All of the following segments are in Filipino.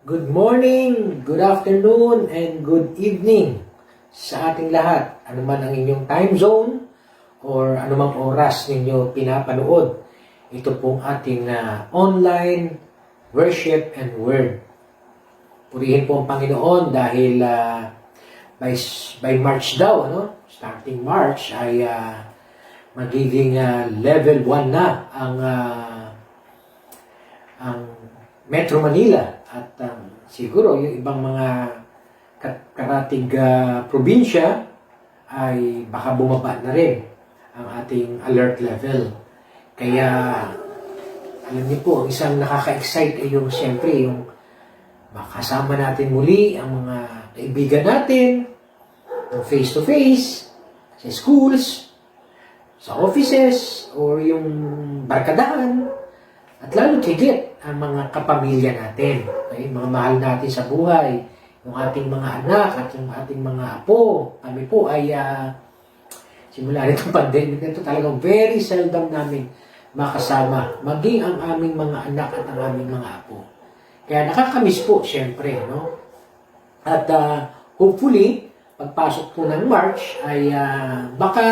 Good morning, good afternoon, and good evening sa ating lahat. Ano man ang inyong time zone or anumang oras ninyo pinapanood. Ito pong ating online worship and word. Purihin po ang Panginoon dahil by March daw, starting March ay magiging level 1 na ang Metro Manila at siguro yung ibang mga karatig probinsya ay baka bumaba na rin ang ating alert level. Kaya alam niyo po, ang isang nakaka-excite ay yung siyempre yung makasama natin muli ang mga kaibigan natin face to face sa schools, sa offices, or yung barkadahan. At lalo higit ang mga kapamilya natin, okay? Mga mahal natin sa buhay, yung ating mga anak at yung ating mga apo. Kami po ay simula nitong pandemic na ito talagang very seldom namin makasama, maging ang aming mga anak at ang aming mga apo. Kaya nakakamiss po, syempre, no? At hopefully, pagpasok po ng March ay baka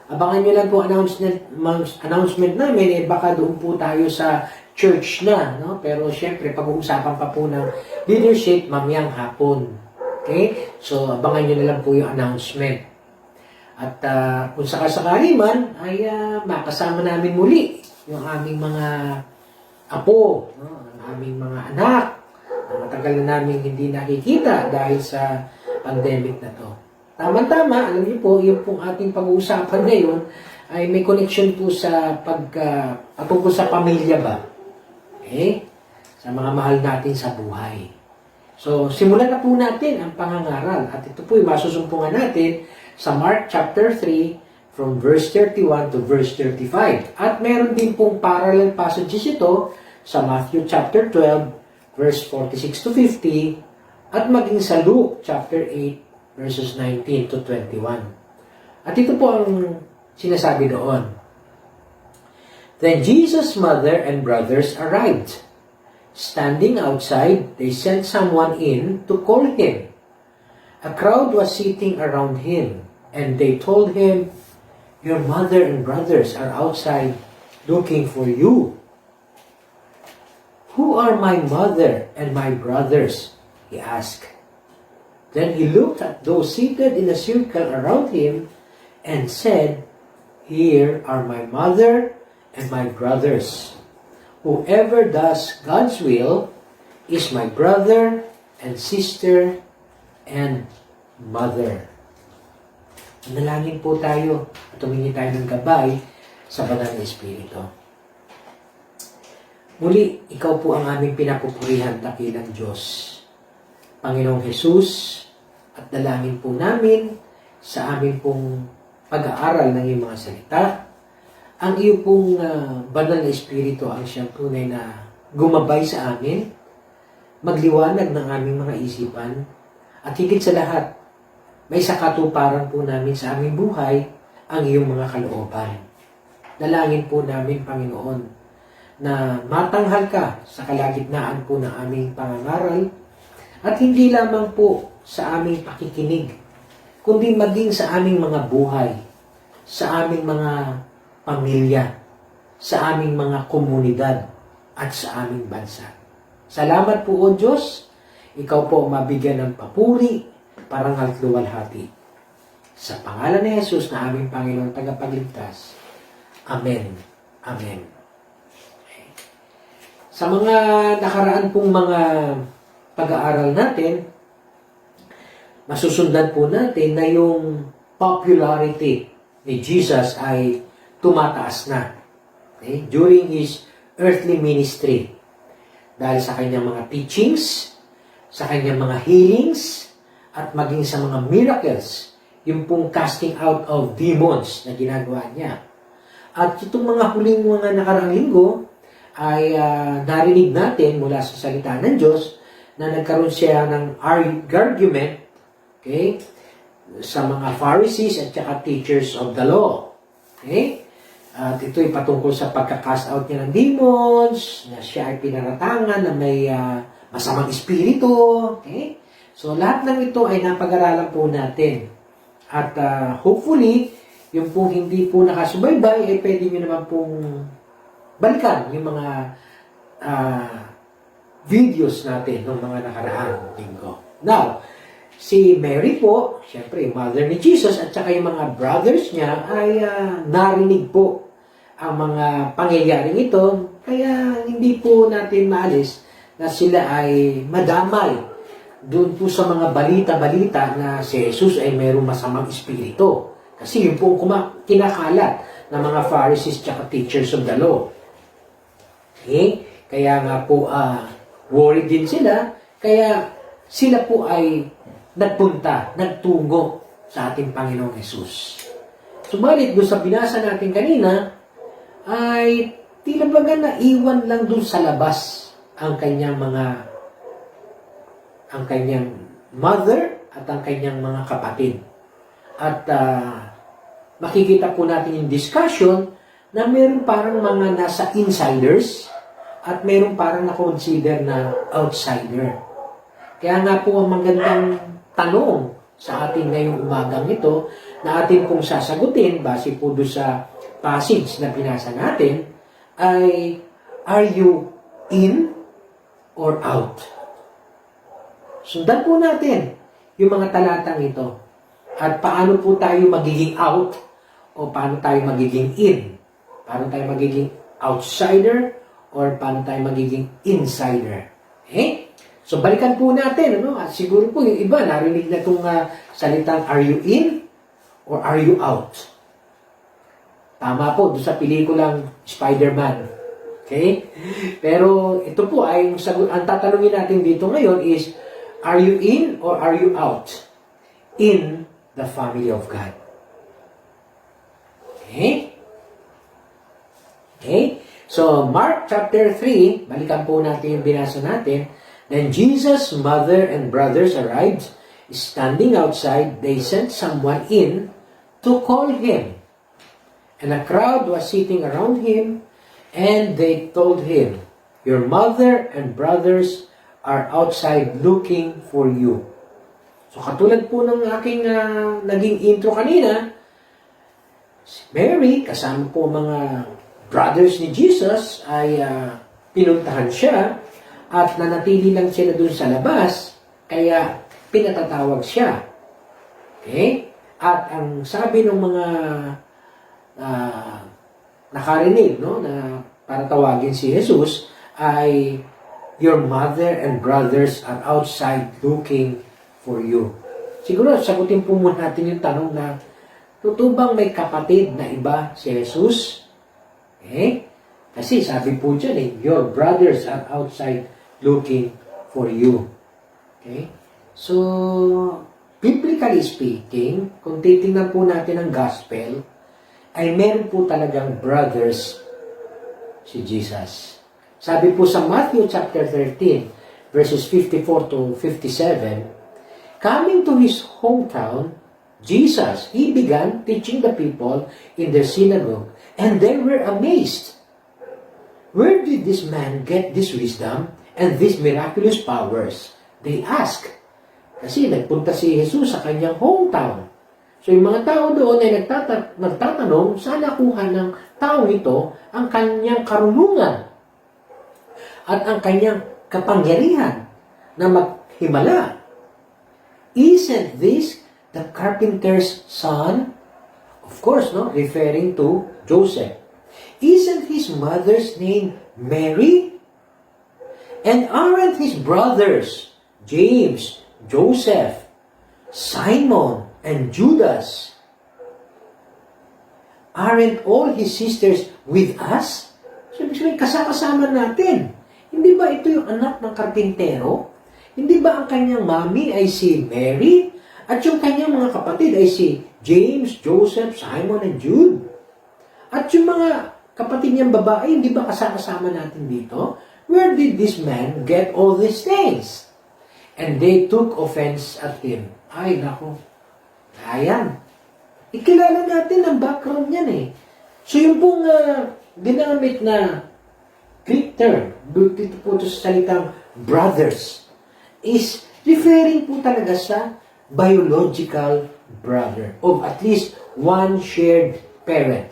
abangan nyo lang po announcement namin, baka doon po tayo sa church na, no? Pero syempre, pag-uusapan pa po ng leadership mamayang hapon. Okay? So, abangan nyo na lang po yung announcement. At kung sakasakali man, ay makasama namin muli yung aming mga apo, no? Ang aming mga anak, na matagal na namin hindi nakikita dahil sa pandemic na to. Tama-tama, alam niyo po, yung pong ating pag-uusapan ngayon ay may connection po sa patungkol sa pamilya ba? Okay? Sa mga mahal natin sa buhay. So, simulan na po natin ang pangangaral. At ito po yung masusumpungan natin sa Mark chapter 3 from verse 31 to verse 35. At meron din pong parallel passages ito sa Matthew chapter 12 verse 46 to 50 at maging sa Luke chapter 8 verses 19 to 21. At ito po ang sinasabi doon. Then Jesus' mother and brothers arrived. Standing outside, they sent someone in to call him. A crowd was sitting around him, and they told him, "Your mother and brothers are outside looking for you." "Who are my mother and my brothers?" he asked. Then he looked at those seated in a circle around him and said, "Here are my mother and my brothers. Whoever does God's will is my brother and sister and mother." Manalangin po tayo at humingi tayo ng gabay sa banal na Espiritu. Muli, ikaw po ang aming pinapupurihan, dakilang Diyos. Panginoong Jesus, at dalangin po namin sa aming pong pag-aaral ng iyong mga salita, ang iyong pong banal na Espiritu ang siyang tunay na gumabay sa amin, magliwanag ng aming mga isipan, at higit sa lahat, may sakatuparan po namin sa aming buhay ang iyong mga kalooban. Dalangin po namin, Panginoon, na matanghal ka sa kalagitnaan po ng aming pangangaral, at hindi lamang po sa aming pakikinig, kundi maging sa aming mga buhay, sa aming mga pamilya, sa aming mga komunidad, at sa aming bansa. Salamat po, O Diyos. Ikaw po mabigyan ng papuri, parangal at luwalhati. Sa pangalan ni Jesus na aming Panginoon tagapagligtas. Amen. Amen. Sa mga nakaraan pong mga pag-aaral natin, masusundan po natin na yung popularity ni Jesus ay tumataas na. Okay? During His earthly ministry. Dahil sa kanyang mga teachings, sa kanyang mga healings, at maging sa mga miracles, yung pong casting out of demons na ginagawa niya. At itong mga huling mga nakaraang linggo ay narinig natin mula sa salita ng Diyos na nagkaroon siya ng argument, okay, sa mga Pharisees at saka teachers of the law. Okay? At ito ay patungkol sa pagka-cast out niya ng demons, na siya ay pinaratangan na may masamang espiritu. Okay? So, lahat ng ito ay napag-aralan po natin. At hopefully, yung pong hindi po nakasubaybay, ay pwede nyo naman pong balikan yung mga videos natin ng mga nakaraang linggo. Now, si Mary po, syempre, mother ni Jesus, at saka yung mga brothers niya ay narinig po ang mga pangyayaring ito, kaya hindi po natin maalis na sila ay madamay doon po sa mga balita-balita na si Jesus ay mayroong masamang espiritu. Kasi yun po kinakalat ng mga Pharisees at teachers of the law. Okay? Kaya nga po, worried din sila, kaya sila po ay nagtungo sa ating Panginoong Jesus. Subalit, doon sa binasa natin kanina, ay tila baga naiwan lang doon sa labas ang kanyang mother at ang kanyang mga kapatid. At makikita po natin yung discussion na meron parang mga nasa insiders at meron parang na-consider na outsider. Kaya nga po ang magandang tanong sa ating ngayong umagang ito na atin pong sasagutin base po doon sa passage na binasa natin ay, are you in or out? Sundan po natin yung mga talatang ito at paano po tayo magiging out o paano tayo magiging in. Paano tayo magiging outsider or paano tayo magiging insider. Okay? So, balikan po natin. Ano? At siguro po yung iba, narinig na itong salitang, are you in or are you out? Tama po, doon sa pelikulang Spider-Man. Okay? Pero ito po ay, ang tatanungin natin dito ngayon is, are you in or are you out in the family of God? Okay? Okay? So, Mark chapter 3, balikan po natin yung binasa natin. Then Jesus' mother and brothers arrived. Standing outside, they sent someone in to call him. And a crowd was sitting around him, and they told him, your mother and brothers are outside looking for you. So, katulad po ng aking naging intro kanina, Mary, kasama po mga brothers ni Jesus ay pinuntahan siya at nanatili lang sila doon sa labas, kaya pinatatawag siya. Okay? At ang sabi ng mga nakarinig, no, na para tawagin si Jesus ay, your mother and brothers are outside looking for you. Siguro, sagutin po muna natin yung tanong na, totoo bang may kapatid na iba si Jesus? Okay? Kasi sabi po dyan your brothers are outside looking for you. Okay? So, biblically speaking, kung titingnan po natin ang gospel, ay meron po talagang brothers si Jesus. Sabi po sa Matthew chapter 13, verses 54 to 57, coming to his hometown, Jesus, he began teaching the people in their synagogue, and they were amazed. Where did this man get this wisdom and these miraculous powers? They asked. Kasi nagpunta si Jesus sa kanyang hometown. So yung mga tao doon ay nagtatanong, saan nakuha ng tao ito ang kanyang karunungan at ang kanyang kapangyarihan na maghimala? Isn't this the carpenter's son? Of course, no? Referring to Joseph. Isn't his mother's name Mary? And aren't his brothers James, Joseph, Simon, and Judas? Aren't all his sisters with us? So, kasama natin. Hindi ba ito yung anak ng karpintero? Hindi ba ang kanyang mami ay si Mary? At yung kanyang mga kapatid ay si James, Joseph, Simon, and Jude? At yung mga kapatid niyang babae, hindi ba kasama natin dito? Where did this man get all these things? And they took offense at him. Ay, naku. Ayan. Ikilala natin ang background niyan eh. So yung pong ginamit na Greek term, dito po sa salitang brothers is referring po talaga sa biological brother of at least one shared parent.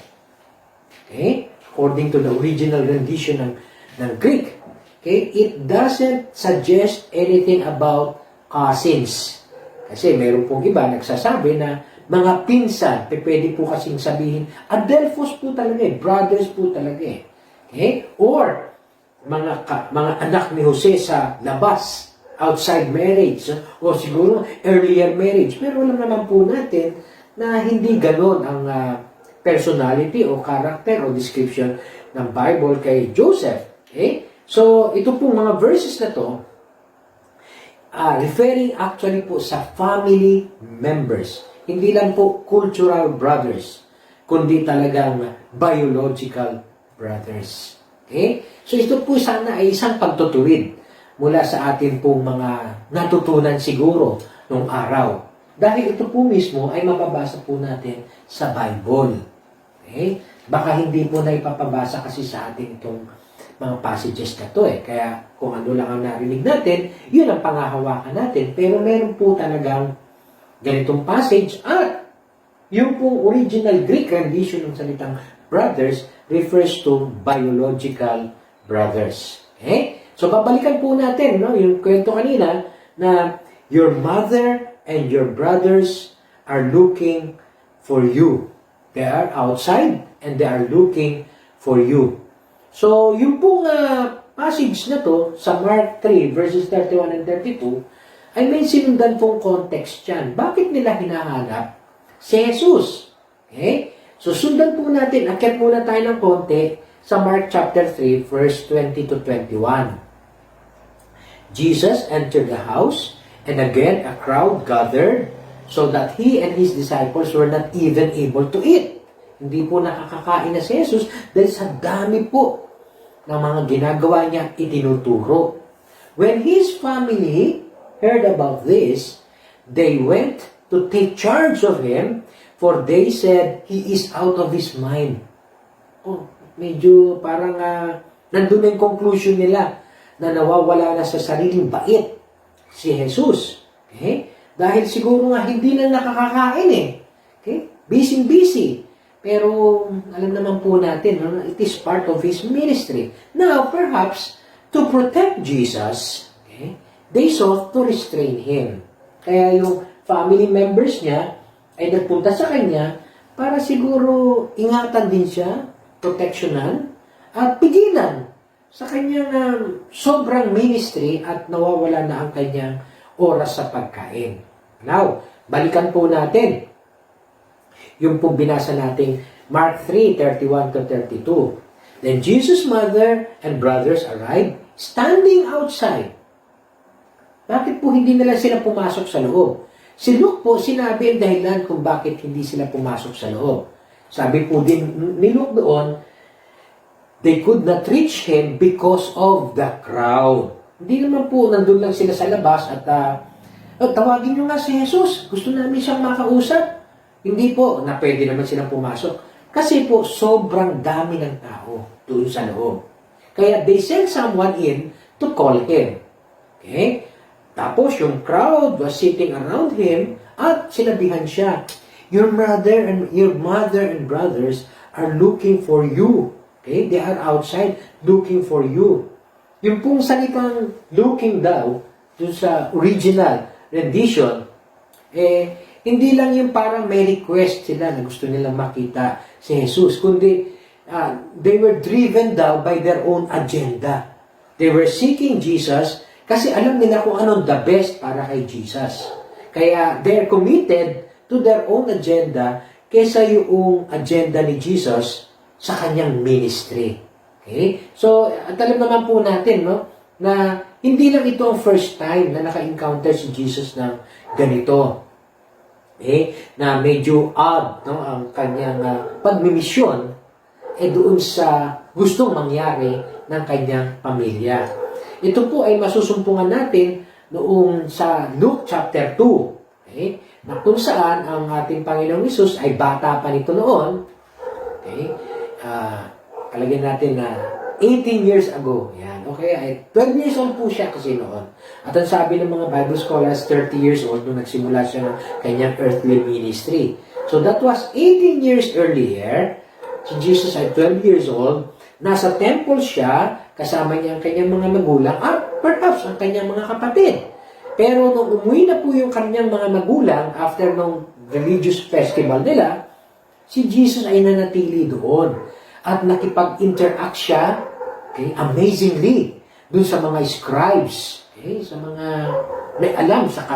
Okay? According to the original rendition ng Greek. Okay? It doesn't suggest anything about cousins. Kasi meron pong iba nagsasabi na mga pinsan, pwede po kasing sabihin, adelphos po talaga brothers po talaga Okay? Or, mga anak ni Jose sa labas, outside marriage, o siguro earlier marriage. Pero alam naman po natin na hindi ganon ang personality o character o description ng Bible kay Joseph. Okay? So, ito po mga verses na to, referring actually po sa family members. Hindi lang po cultural brothers, kundi talagang biological brothers. Okay? So ito po sana ay isang pagtutuwid mula sa atin pong mga natutunan siguro nung araw. Dahil ito po mismo ay mababasa po natin sa Bible. Okay? Baka hindi po na ipapabasa kasi sa atin itong mga passages na to Kaya kung ano lang ang narinig natin, yun ang pangahawakan natin. Pero meron po talagang ganitong passage at yung pong original Greek rendition ng salitang brothers refers to biological brothers. Okay? So babalikan po natin yung kwento kanina na your mother and your brothers are looking for you. They are outside and they are looking for you. So, yung pong passage na to sa Mark 3 verses 31 and 32 ay may sinundan pong context yan. Bakit nila hinahanap si Jesus? Okay? So, sundan po natin, akyat muna tayo ng konti sa Mark chapter 3 verse 20 to 21. Jesus entered the house and again a crowd gathered so that he and his disciples were not even able to eat. Hindi po nakakakain na si Jesus dahil sa dami po ng mga ginagawa niya itinuturo. When his family heard about this, they went to take charge of him, for they said he is out of his mind. Medyo parang nandun na yung conclusion nila na nawawala na sa sariling bait si Jesus. Okay? Dahil siguro nga hindi na nakakakain Okay? Busy. Pero alam naman po natin, it is part of his ministry. Now, perhaps, to protect Jesus, they sought to restrain him. Kaya yung family members niya ay nagpunta sa kanya para siguro ingatan din siya, proteksyonan, at pigilan sa kanyang sobrang ministry at nawawala na ang kanyang oras sa pagkain. Now, balikan po natin yung pong binasa nating Mark 3:31 to 32. Then Jesus' mother and brothers arrived, standing outside. Bakit po hindi nila sila pumasok sa loob? Si Luke po sinabi ang dahilan kung bakit hindi sila pumasok sa loob. Sabi po din ni Luke doon, they could not reach him because of the crowd. Hindi naman po nandun lang sila sa labas at tawagin nyo nga si Jesus. Gusto namin siyang makausap. Hindi po na pwede naman silang pumasok. Kasi po, sobrang dami ng tao doon sa loob. Kaya they sent someone in to call him. Okay? Tapos yung crowd was sitting around him at sinabihan siya, your mother and brothers are looking for you. Okay? They are outside looking for you. Yung pong salitang looking daw, doon sa original rendition, hindi lang yung parang may request sila na gusto nilang makita si Jesus, kundi they were driven daw by their own agenda. They were seeking Jesus kasi alam nila kung anong the best para kay Jesus. Kaya they're committed to their own agenda kaysa yung agenda ni Jesus sa kanyang ministry. Okay? So, at alam naman po natin, na hindi lang ito ang first time na naka-encounter si Jesus ng ganito. Na medyo odd ang kanyang pagmimisyon doon sa gustong mangyari ng kanyang pamilya. Ito po ay masusumpungan natin noong sa Luke chapter 2. Na kung saan ang ating Panginoong Hesus ay bata pa nito noon. Kalagyan natin na 18 years ago. Yan, okay? Ay 12 years old po siya kasi noon. At ang sabi ng mga Bible scholars, 30 years old nung nagsimula siya ng kanyang earthly ministry. So that was 18 years earlier. Si Jesus ay 12 years old. Nasa temple siya, kasama niya ang kanyang mga magulang at perhaps ang kanyang mga kapatid. Pero nung umuwi na po yung kanyang mga magulang after nung religious festival nila, si Jesus ay nanatili doon. At nakipag-interact siya, okay, amazingly, dun sa mga scribes, okay, sa mga may alam sa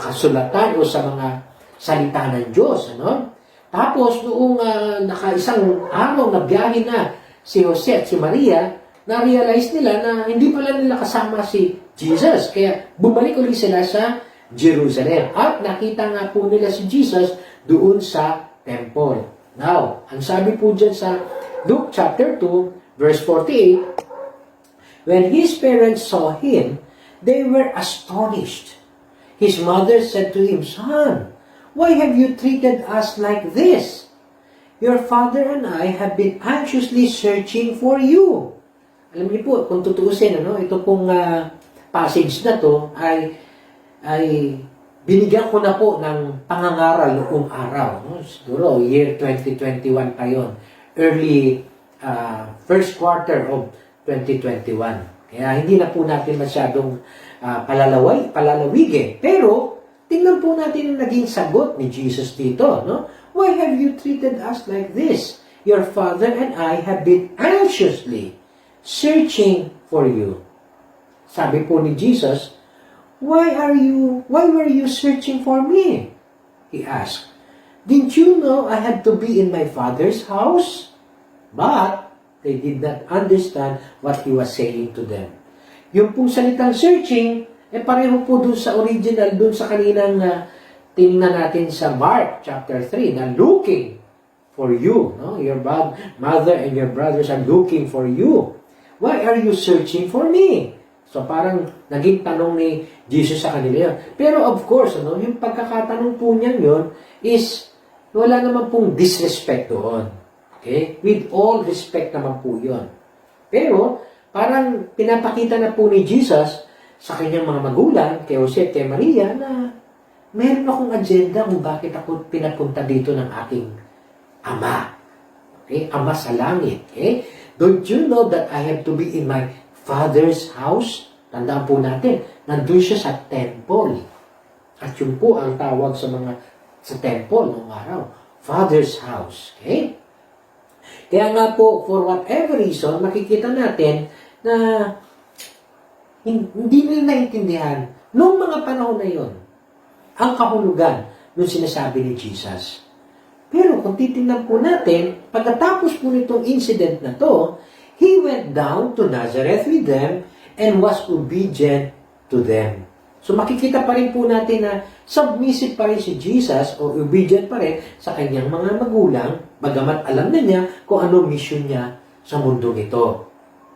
kasulatan o sa mga salita ng Diyos. Ano? Tapos, noong nakaisang araw na biyahe na si Jose at si Maria, na-realize nila na hindi pala nila kasama si Jesus. Kaya bumalik ulit sila sa Jerusalem. At nakita nga po nila si Jesus doon sa temple. Now, ang sabi po dyan sa Luke chapter 2, verse 48, when his parents saw him, they were astonished. His mother said to him, "Son, why have you treated us like this? Your father and I have been anxiously searching for you." Alam niyo po, kung tutuusin, ito pong passage na to ay binigyan ko na po ng pangangaral noong araw. No? Siguro, year 2021 pa yun. Early first quarter of 2021. Kaya hindi na po natin masyadong palalawigin. Pero, tingnan po natin ang naging sagot ni Jesus dito. No? Why have you treated us like this? Your father and I have been anxiously searching for you. Sabi po ni Jesus, why were you searching for me? He asked. Didn't you know I had to be in my father's house? But they did not understand what he was saying to them. Yung pong salitang searching, pareho po dun sa original, dun sa kaninang tingnan natin sa Mark chapter 3, na looking for you. No? Your mother and your brothers are looking for you. Why are you searching for me? So parang naging tanong ni Jesus sa kanila yun. Pero of course, yung pagkakatanong po niyan yun is wala naman pong disrespect doon. Okay? With all respect naman po yun. Pero parang pinapakita na po ni Jesus sa kanyang mga magulang, kay Jose at kay Maria, na meron akong agenda kung bakit ako pinapunta dito ng aking Ama. Okay? Ama sa langit. Okay? Don't you know that I have to be in my Father's house? Tandaan po natin, nandun siya sa temple. At yun po ang tawag sa temple noong araw. Father's house. Okay? Kaya nga po, for whatever reason, makikita natin na hindi nila naintindihan noong mga panahon na yon ang kahulugan ng sinasabi ni Jesus. Pero kung titingnan po natin, pagkatapos po nitong incident na to, he went down to Nazareth with them and was obedient to them. So makikita pa rin po natin na submissive pa rin si Jesus o obedient pa rin sa kanyang mga magulang, bagamat alam na niya kung ano mission niya sa mundong ito.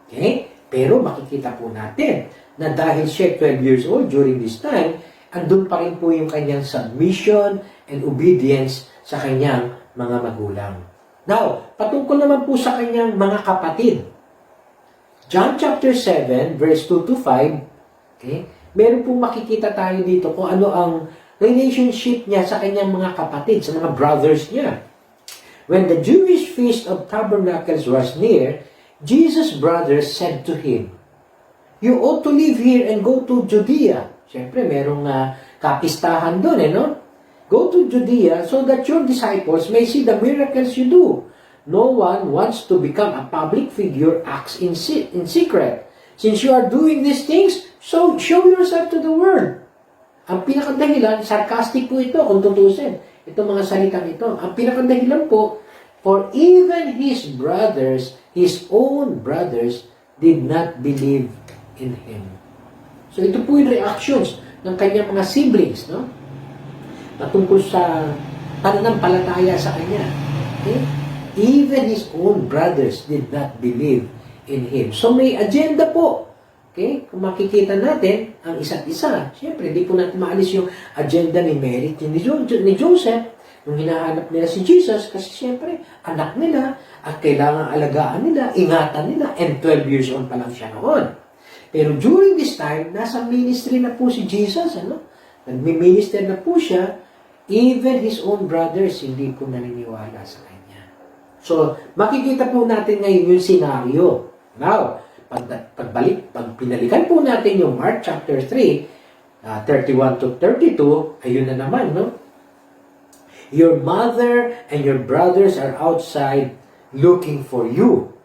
Okay? Pero makikita po natin na dahil siya 12 years old during this time, andun pa rin po yung kanyang submission and obedience sa kanyang mga magulang. Now, patungkol naman po sa kanyang mga kapatid. John chapter 7, verse 2 to 5, okay, meron pong makikita tayo dito kung ano ang relationship niya sa kanyang mga kapatid, sa mga brothers niya. When the Jewish Feast of Tabernacles was near, Jesus' brothers said to him, "You ought to live here and go to Judea." Siyempre, merong kapistahan doon, no? Go to Judea so that your disciples may see the miracles you do. No one wants to become a public figure, acts in secret. Since you are doing these things, so show yourself to the world. Ang pinakadahilan, sarcastic po ito kung tutusin. Itong mga salitang ito. Ang pinakadahilan po, for even his brothers, his own brothers, did not believe in him. So ito po yung reactions ng kanyang mga siblings, no? Patungkol sa pananampalataya sa kanya. Okay? Even his own brothers did not believe in him. So may agenda po. Okay? Kung makikita natin ang isa't isa, siyempre, hindi po natin maalis yung agenda ni Mary, ni Joseph, Nung hinahanap nila si Jesus, kasi siyempre, anak nila, at kailangan alagaan nila, ingatan nila, and 12 years old pa lang siya noon. Pero during this time, nasa ministry na po si Jesus, nagmi-minister na po siya, even his own brothers, hindi po naniniwala sa kanya. So, makikita po natin ngayon yung scenario. Now, pag pinalikan po natin yung Mark chapter 3, 31 to 32, ayun na naman, no? Your mother and your brothers are outside looking for you.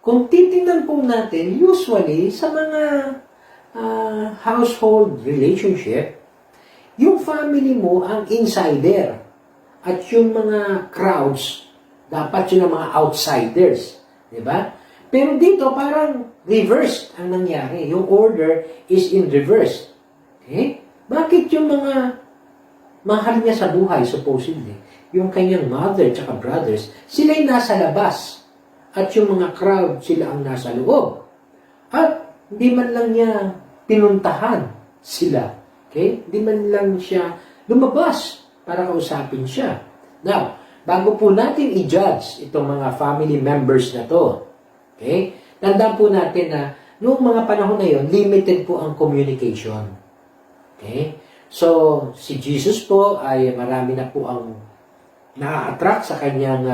Kung titingnan po natin, usually, sa mga household relationship, yung family mo ang insider. At yung mga crowds, dapat yun ang mga outsiders. Diba? Pero dito, parang reversed ang nangyari. Yung order is in reverse. Okay? Bakit yung mga mahal niya sa buhay, supposedly, yung kanyang mother at brothers, sila'y nasa labas. At yung mga crowd, sila ang nasa loob. At hindi man lang niya pinuntahan sila. Okay? Hindi man lang siya lumabas para kausapin siya. Now, bago po natin i-judge itong mga family members na to, okay? Tandaan po natin na noong mga panahon na yon, limited po ang communication. Okay? So, si Jesus po ay marami na po ang na-attract sa kanyang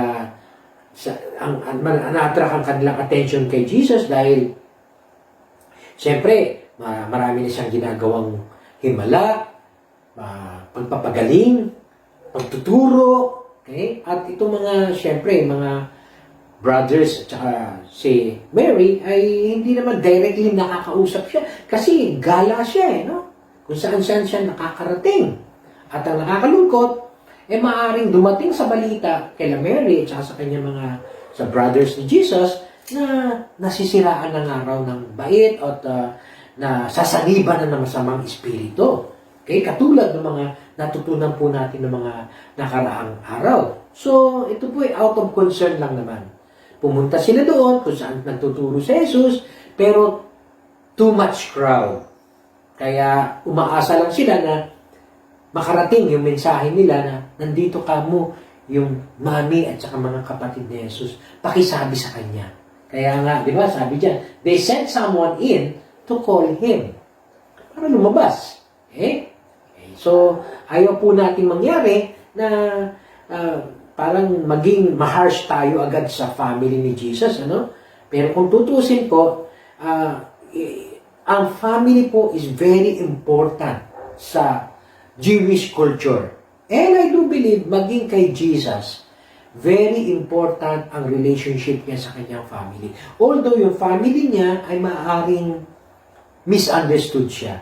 na-attract ang kanilang attention kay Jesus dahil siyempre, marami na siyang ginagawang himala, pagpapagaling, pagtuturo, okay? At itong mga, siyempre, mga brothers at saka si Mary ay hindi naman directly nakakausap siya kasi gala siya, no? Kung saan-saan siya nakakarating. At ang nakakalungkot, maaring dumating sa balita kay Mary at saka sa kanya sa brothers ni Jesus na nasisiraan ng araw ng bait at na sasaniban na ng masamang espiritu. Okay? Katulad ng mga natutunan po natin ng mga nakaraang araw. So, ito po ay out of concern lang naman. Pumunta sila doon kung saan nagtuturo si Jesus, pero too much crowd. Kaya umaasa lang sila na makarating yung mensahe nila na nandito ka mo yung mami at saka mga kapatid ni Jesus. Pakisabi sa kanya. Kaya nga, di ba, sabi dyan, they sent someone in to call him. Para lumabas. Okay? So, ayaw po natin mangyari na parang maging maharsh tayo agad sa family ni Jesus. Pero kung tutusin po, ang family po is very important sa Jewish culture. And I do believe, maging kay Jesus, very important ang relationship niya sa kanyang family. Although yung family niya ay maaaring misunderstood siya.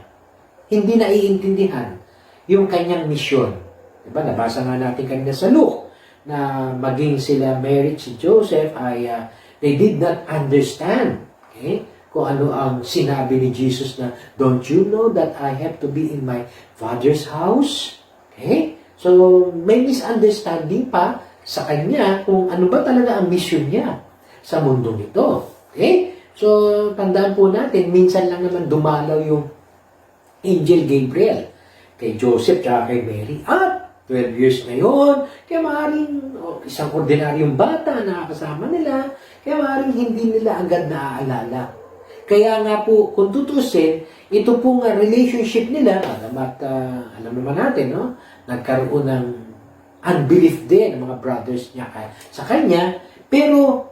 Hindi naiintindihan yung kanyang misyon. Diba? Nabasa nga natin kanina sa Luke na maging sila Mary at si Joseph ay they did not understand. Okay? Kung ano ang sinabi ni Jesus na, don't you know that I have to be in my Father's house? Okay? So, may misunderstanding pa sa kanya kung ano ba talaga ang mission niya sa mundong ito. Okay? So, tandaan po natin, minsan lang naman dumalaw yung Angel Gabriel kay Joseph at kay Mary. At 12 years na yun, kaya maaaring isang ordinaryong bata na kasama nila, kaya maaaring hindi nila agad naaalala. Kaya nga po, kung tutusin, ito pong relationship nila, alam naman natin, no? Nagkaroon ng unbelief din ng mga brothers niya sa kanya, pero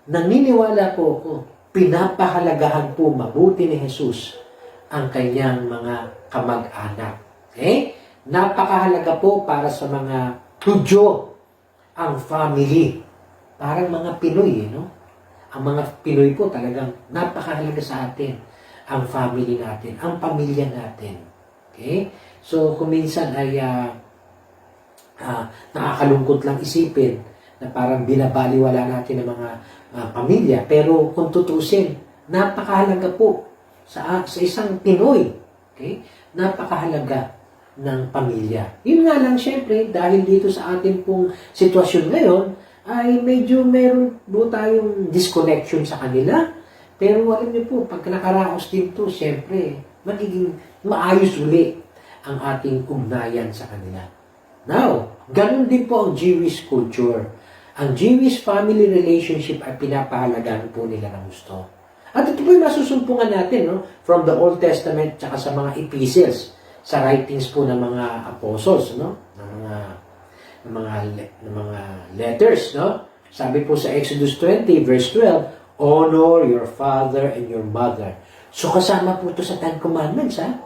naniniwala po ako, pinapahalagahan po mabuti ni Jesus ang kanyang mga kamag-anak. Okay? Napakahalaga po para sa mga Hudyo ang family. Parang mga Pinoy, no? Ang mga Pinoy po talagang napakahalaga sa atin. Ang family natin, ang pamilya natin. Okay? So, kung minsan ay nakakalungkot lang isipin na parang binabaliwala natin ang mga pamilya. Pero kung tutusin, napakahalaga po sa isang Pinoy. Okay? Napakahalaga ng pamilya. Yun nga lang, syempre, dahil dito sa atin pong sitwasyon ngayon, ay medyo meron po tayong disconnection sa kanila. Pero alam niyo po, pag nakaraos din to, syempre, magiging maayos uli ang ating ugnayan sa kanila. Now, ganun din po ang Jewish culture. Ang Jewish family relationship ay pinapahalagahan po nila ng gusto. At ito po yung masusumpungan natin, no? From the Old Testament tsaka sa mga epistles, sa writings po ng mga apostles, no? Ng mga letters, no? Sabi po sa Exodus 20, verse 12, honor your father and your mother. So kasama po ito sa Ten Commandments, ha?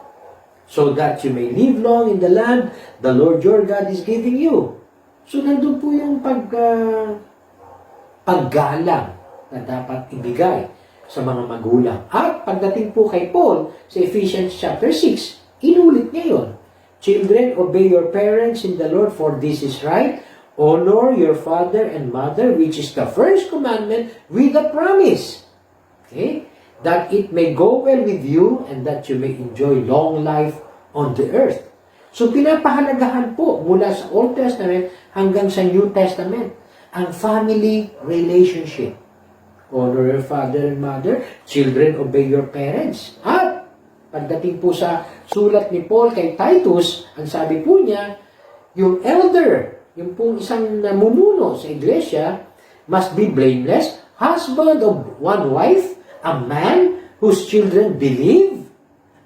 So that you may live long in the land the Lord your God is giving you. So nandun po yung paggalang na dapat ibigay sa mga magulang. At pagdating po kay Paul sa Ephesians chapter 6, inulit niya yun. Children, obey your parents in the Lord, for this is right. Honor your father and mother, which is the first commandment with a promise. Okay? That it may go well with you and that you may enjoy long life on the earth. So pinapahalagahan po mula sa Old Testament hanggang sa New Testament ang family relationship. Honor your father and mother. Children, obey your parents. At pagdating po sa sulat ni Paul kay Titus, ang sabi po niya, yung elder, yung pong isang namumuno sa iglesia, must be blameless, husband of one wife, a man whose children believe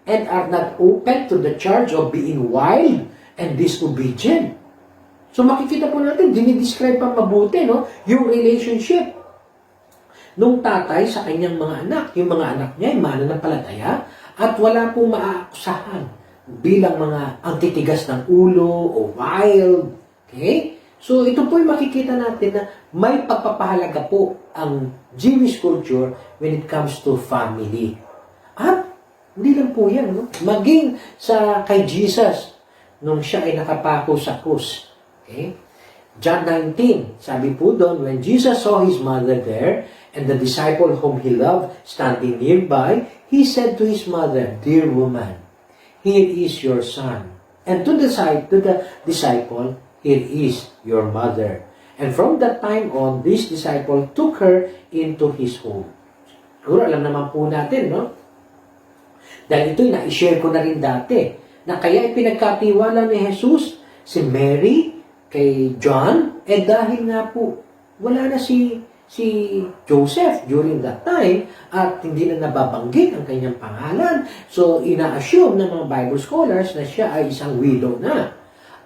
and are not open to the charge of being wild and disobedient. So makikita po natin, dinidescribe pa mabuti, no? Yung relationship nung tatay sa kanyang mga anak. Yung mga anak niya ay mananampalataya at wala pong maaakusahan bilang mga antitigas ng ulo o wild. Okay? So ito po yung makikita natin na may pagpapahalaga po ang Jewish culture when it comes to family. At hindi lang po yan, no? Maging sa kay Jesus nung siya ay nakapako sa krus. Okay? John 19, sabi po doon, when Jesus saw his mother there and the disciple whom he loved standing nearby, he said to his mother, "Dear woman, here is your son." And to the disciple, "Here is your mother." And from that time on, this disciple took her into his home. Siguro alam naman po natin, no? Dahil ito'y na-share ko na rin dati, na kaya pinagkatiwala ni Jesus si Mary kay John, dahil nga po, wala na si Joseph during that time at hindi na nababanggit ang kanyang pangalan. So, ina-assume ng mga Bible scholars na siya ay isang widow na.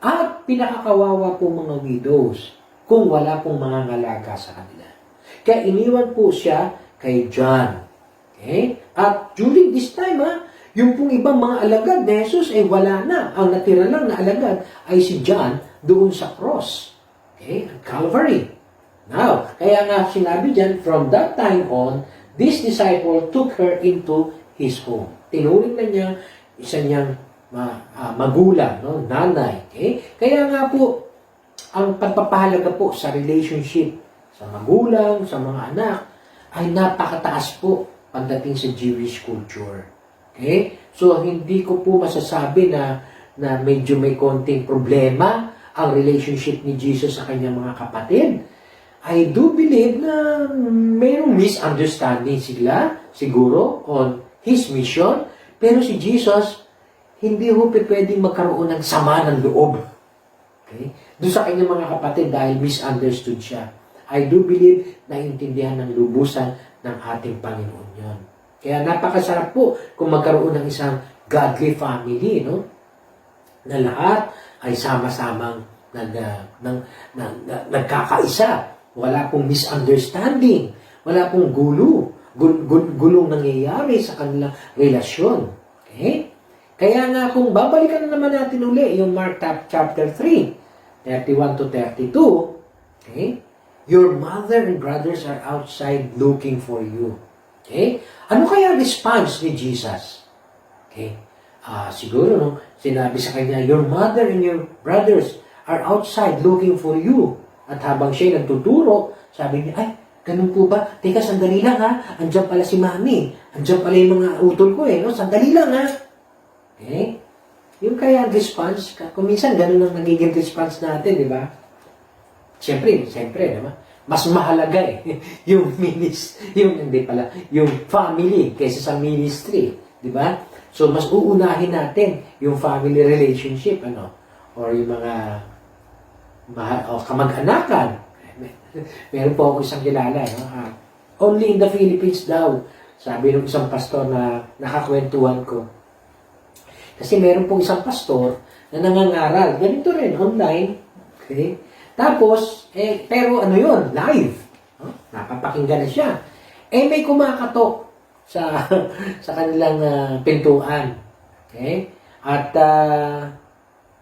At pinakakawawa po mga widows kung wala pong mga ngalaga sa kanila. Kaya iniwan po siya kay John. Okay? At during this time, yung pong ibang mga alagad ni Jesus ay wala na. Ang natira lang na alagad ay si John doon sa cross. Okay? Calvary. Now, kaya nga sinabi dyan, from that time on, this disciple took her into his home. Tinuring na niya isa niyang magulang, no? Nanay. Okay? Kaya nga po, ang pagpapahalaga po sa relationship sa magulang, sa mga anak, ay napakataas po pagdating sa Jewish culture. Okay? So, hindi ko po masasabi na medyo may konting problema ang relationship ni Jesus sa kanyang mga kapatid. I do believe na mayroong misunderstanding sila, siguro, on His mission. Pero si Jesus, hindi ho pwedeng magkaroon ng sama ng loob. Okay? Doon sa kanyang mga kapatid dahil misunderstood siya. I do believe na intindihan ng lubusan ng ating Panginoon yon. Kaya napakasarap po kung magkaroon ng isang godly family, no? Na lahat ay sama-samang nagkakaisa. Wala pong misunderstanding. Wala pong gulong nangyayari sa kanilang relasyon. Okay? Kaya nga kung babalikan na naman natin uli yung Mark chapter 3, 31 to 32, okay? Your mother and brothers are outside looking for you. Okay? Ano kaya response ni Jesus? Okay? Siguro, no, sinabi sa kanya, your mother and your brothers are outside looking for you. At habang siya nagtuturo, sabi niya, ay, ganun po ba? Teka, sandali lang ha. Andiyan pala si mami. Andiyan pala yung mga utol ko eh. No? Sandali lang ha. Okay? Yung kaya response, kung minsan ganun ang nagiging response natin, di ba? Siyempre, di ba? Mas mahalaga eh. yung family kaysa sa ministry. Di ba? So, mas uunahin natin yung family relationship, ano? Or yung mga kamag-anakan. Meron po ako isang kilala, no? Only in the Philippines daw, sabi ng isang pastor na nakakwentuhan ko. Kasi meron po isang pastor na nangangaral. Ganito rin, online. Okay? Tapos, pero ano yun? Live. Napapakinggan na siya. May kumakatok sa sa kanilang pintuan. Okay? At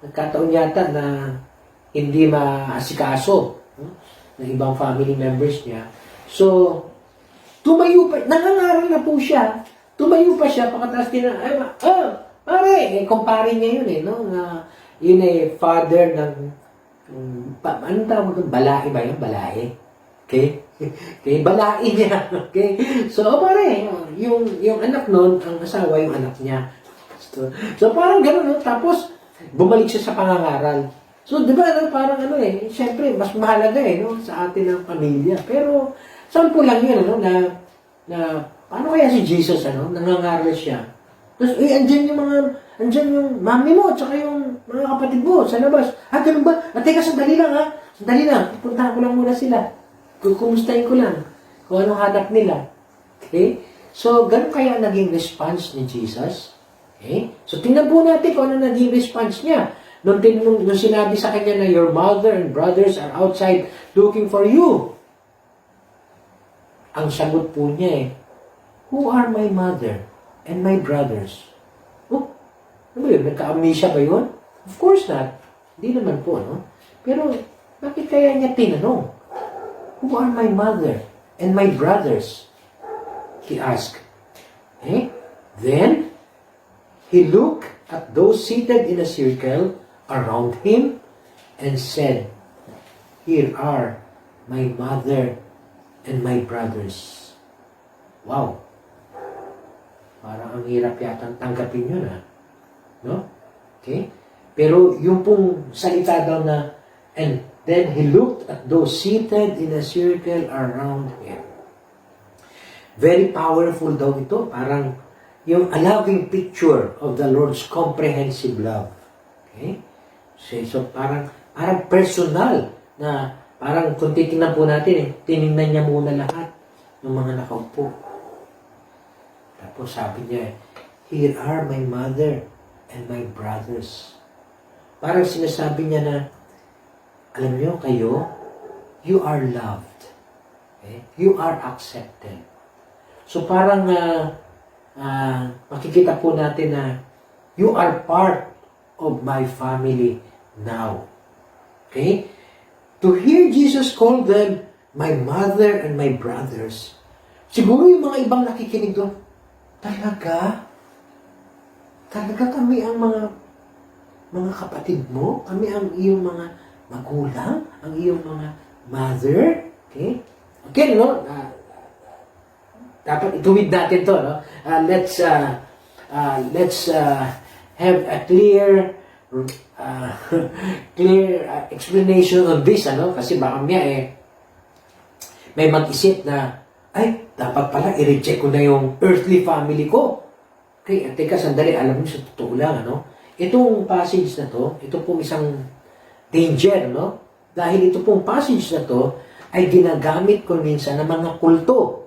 nagkataon yata na hindi maasikaso ng ibang family members niya. So, tumayo pa, nangangaral na po siya. Tumayo pa siya, pagkatapos pare, kumpare niya yun no? Yun father ng, anong tawag doon? Balai ba yun? Balai. Okay? Okay, balai niya. Okay? So, pare, yung anak nun, ang asawa yung anak niya. So parang gano'n, no? Tapos, bumalik siya sa pangangaral. So, di ba, parang siyempre, mas mahalaga no? Sa atin ang pamilya. Pero, sample lang yun, na paano kaya si Jesus, nangangaral siya. Tapos, andyan yung mami mo, tsaka yung mga kapatid mo sa labas. Ganun ba? Teka, sandali lang, Sandali lang, puntahan ko lang muna sila. Kumustahin ko lang kung anong hanap nila. Okay? So, ganun kaya naging response ni Jesus? Okay? So, tingnan po natin kung ano naging response niya. Nung sinabi sa kanya na your mother and brothers are outside looking for you. Ang sagot po niya who are my mother and my brothers? Ano ba yun? Nagka-amnesia ba yun? Of course not. Hindi naman po, Pero, bakit kaya niya tinanong? Who are my mother and my brothers? He asked. Okay? Then, he looked at those seated in a circle around him and said, here are my mother and my brothers. Wow. Parang ang hirap yatang tanggapin yun, no? Okay? Pero yung pong salita daw na, and then he looked at those seated in a circle around him. Very powerful daw ito. Parang yung a loving picture of the Lord's comprehensive love. Okay? So parang personal na parang kung titingnan po natin, tinignan niya muna lahat ng mga nakaupo. Tapos sabi niya, here are my mother and my brothers. Parang sinasabi niya na, alam niyo kayo, you are loved. Okay? You are accepted. So parang makikita po natin na you are part of my family now. Okay? To hear Jesus call them my mother and my brothers, siguro yung mga ibang nakikinig doon, talaga kami ang mga kapatid mo? Kami ang iyong mga magulang? Ang iyong mga mother? Okay? Okay, dapat ituwid natin to, let's have a clear explanation on this, kasi baka may mag-isip na, dapat pala i-reject ko na yung earthly family ko. Okay, teka, sandali, alam mo sa totoo lang, itong passage na to, ito pong isang danger, dahil ito pong passage na to ay ginagamit ko minsan ng mga kulto.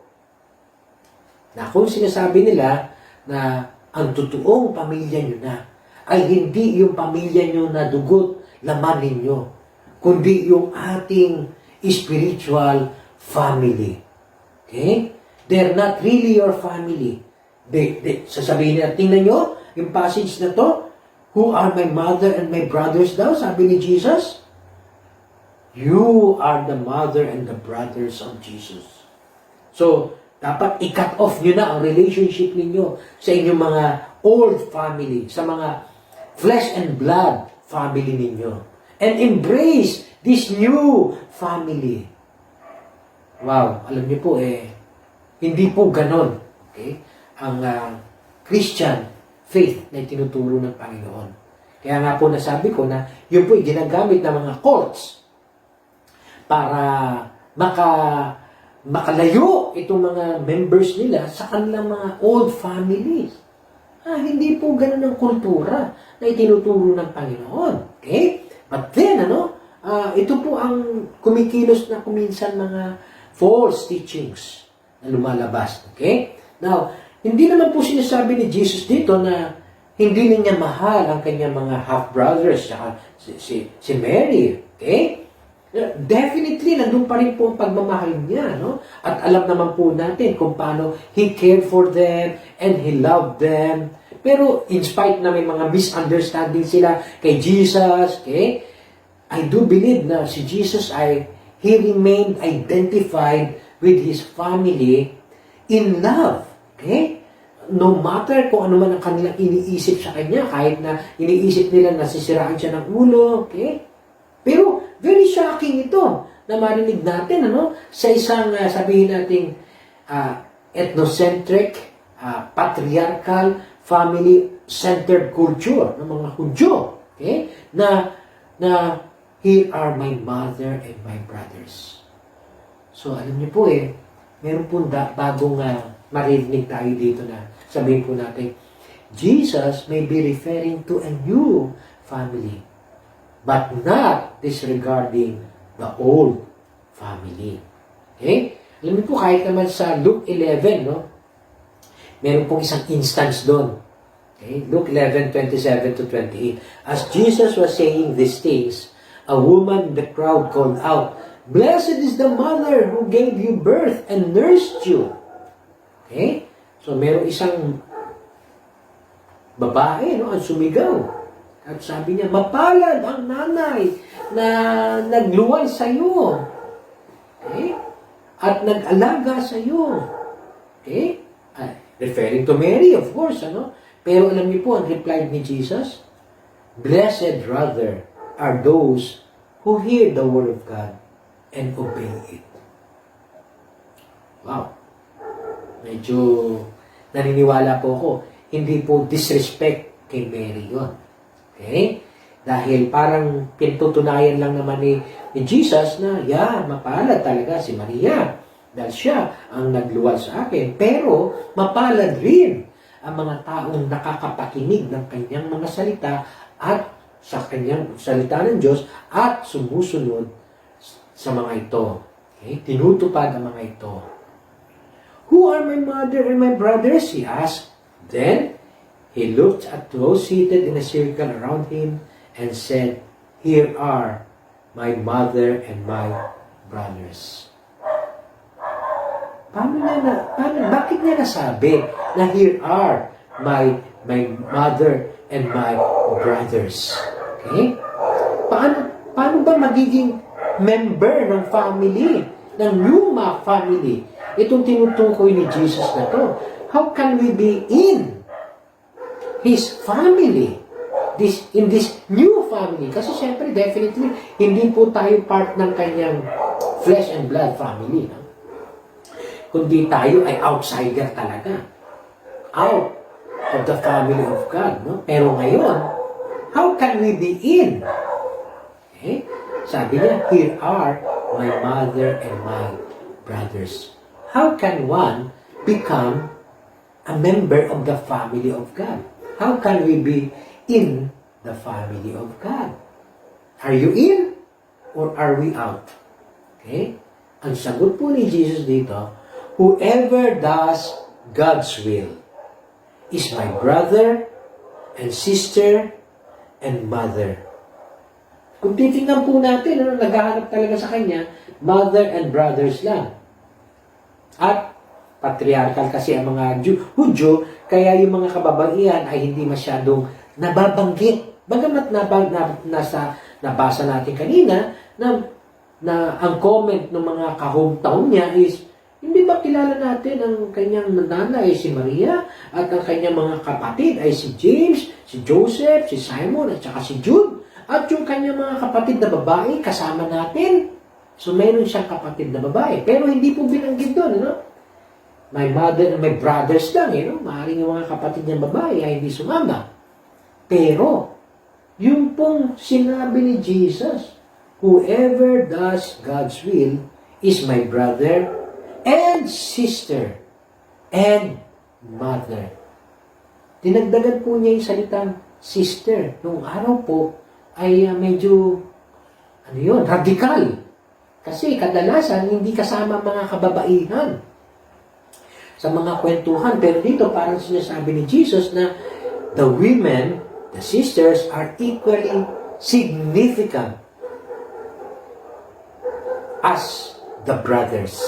Na kung sinasabi nila na ang totoong pamilya nyo na ay hindi yung pamilya nyo na dugot laman ninyo, kundi yung ating spiritual family. Okay? They're not really your family. Sasabihin nila, tingnan nyo, yung passage na to, who are my mother and my brothers daw, sabi ni Jesus, you are the mother and the brothers of Jesus. So, dapat i-cut off nyo na ang relationship ninyo sa inyong mga old family, sa mga flesh and blood family ninyo. And embrace this new family. Wow, alam niyo po hindi po ganon. Okay? Ang Christian faith na tinuturo ng Panginoon. Kaya nga po nasabi ko na yun po ginagamit ng mga cults para makalayo itong mga members nila sa kanilang mga old families. Hindi po ganun ang kultura na itinuturo ng Panginoon. Okay? But then, ito po ang kumikilos na kuminsan mga false teachings na lumalabas. Okay? Now, hindi naman po sinasabi ni Jesus dito na hindi na niya mahal ang kanyang mga half-brothers, si Mary. Okay? Definitely, nandun pa rin po ang pagmamahal niya. No? At alam naman po natin kung paano He cared for them and He loved them. Pero in spite na may mga misunderstanding sila kay Jesus, okay, I do believe na si Jesus He remained identified with His family in love. Okay? No matter kung ano man ang kanilang iniisip sa Kanya, kahit na iniisip nila nasisiraan siya ng ulo, okay? Pero, very shocking ito na marinig natin, sa isang, sabihin nating, ethnocentric, patriarchal, family-centered culture ng mga Hudyo, okay? Na, here are my mother and my brothers. So, alam niyo po meron po bagong marinig tayo dito na sabihin po natin, Jesus may be referring to a new family, but not disregarding the old family. Okay? Alam niyo po, kahit naman sa Luke 11, meron pong isang instance doon. Okay? Luke 11:27 to 28. As Jesus was saying these things, a woman in the crowd called out, "Blessed is the mother who gave you birth and nursed you." Okay? So, meron isang babae, ang sumigaw. At sabi niya, mapalad ang nanay na nagluwal sa iyo. Okay? At nag-alaga sa iyo. Okay? Referring to Mary, of course, Pero alam niyo po, ang reply ni Jesus, "Blessed rather are those who hear the word of God and obey it." Wow. Medyo naniniwala po ako, hindi po disrespect kay Mary yun. Okay? Dahil parang pintutunayan lang naman ni Jesus na, mapalad talaga si Maria. Dahil siya ang nagluwal sa akin. Pero, mapalad rin ang mga taong nakakapakinig ng kanyang mga salita at sa kanyang salita ng Diyos at sumusunod sa mga ito. Okay? Tinutupad ang mga ito. "Who are my mother and my brothers?" he asked. Then, he looked at those seated in a circle around him and said, "Here are my mother and my brothers." Bakit niya nasabi na here are my mother and my brothers? Okay? Paano ba magiging member ng family, ng Yuma family? Itong tinutukoy ni Jesus na to. How can we be in His family? In this new family. Kasi siyempre, definitely, hindi po tayo part ng kanyang flesh and blood family. Kundi tayo ay outsider talaga. Out of the family of God. Pero ngayon, how can we be in? Okay? Sabi niya, "Here are my mother and my brothers." How can one become a member of the family of God? How can we be in the family of God? Are you in or are we out? Okay? Ang sagot po ni Jesus dito, whoever does God's will is my brother and sister and mother. Kung titignan po natin, naghahanap talaga sa kanya, mother and brothers lang. At patriarchal kasi ang mga Hudyo, kaya yung mga kababaihan ay hindi masyadong nababanggit. Bagamat nabasa natin kanina na ang comment ng mga ka-hometown niya is, hindi ba kilala natin ang kanyang nanay ay si Maria at ang kanyang mga kapatid ay si James, si Joseph, si Simon at saka si Jude at yung kanyang mga kapatid na babae kasama natin. So, meron siyang kapatid na babae. Pero hindi po binanggit doon, My mother and my brothers lang, Maaaring yung mga kapatid niyang babae ay hindi sumama. Pero, yung pong sinabi ni Jesus, whoever does God's will is my brother and sister and mother. Dinagdagan po niya yung salitang sister. Noong araw po, ay medyo ano yun, radikal. Kasi kadalasan, hindi kasama mga kababaihan sa mga kwentuhan. Pero dito, parang sinasabi ni Jesus na the women, the sisters, are equally significant as the brothers.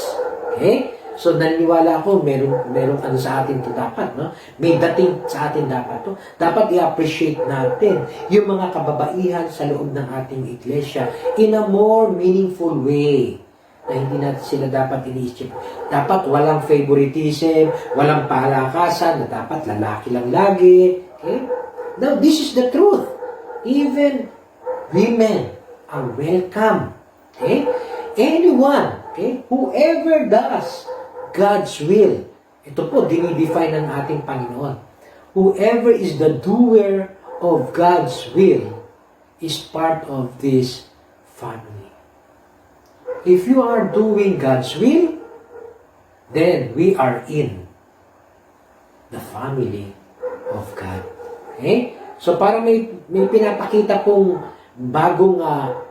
Okay? So, naniniwala ako, merong ano sa atin to dapat, no? May dating sa atin dapat to. Dapat i-appreciate natin yung mga kababaihan sa loob ng ating iglesia in a more meaningful way. Na hindi natin sila dapat iniisip. Dapat walang favoritism, walang palakasan, na dapat lalaki lang lagi. Okay? Now, this is the truth. Even women are welcome. Okay? Anyone, okay? Whoever does God's will. Ito po, dinidefine ng ating Panginoon. Whoever is the doer of God's will is part of this family. If you are doing God's will, then we are in the family of God. Okay? So, para may pinapakita pong bagong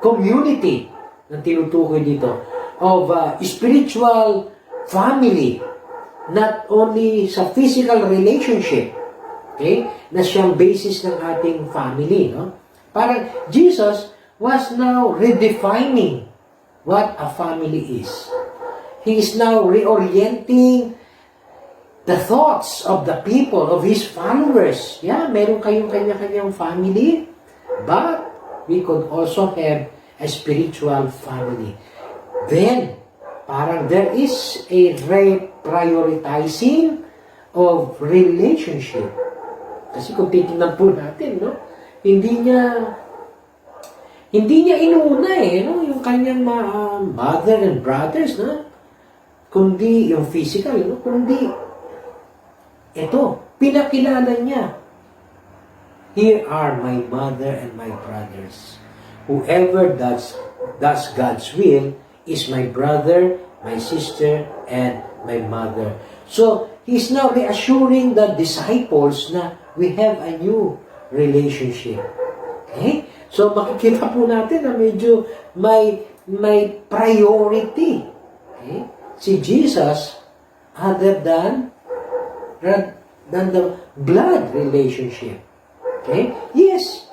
community na tinutukoy dito of spiritual family, not only sa physical relationship, okay, na siyang basis ng ating family, no? Parang Jesus was now redefining what a family is. He is now reorienting the thoughts of the people, of His followers. Yeah, meron kayong kanya-kanyang family, but we could also have a spiritual family. Then, parang there is a reprioritizing of relationship. Kasi kung titingnan po natin, no, hindi niya inuna no, yung kanyang mother and brothers, no, kundi yung physical, no, kundi ito, pinakilala niya. Here are my mother and my brothers. Whoever does God's will is my brother, my sister, and my mother. So, He's now reassuring the disciples na we have a new relationship. Okay? So, makikita po natin na medyo may priority. Okay? Si Jesus, other than the blood relationship. Okay? Yes,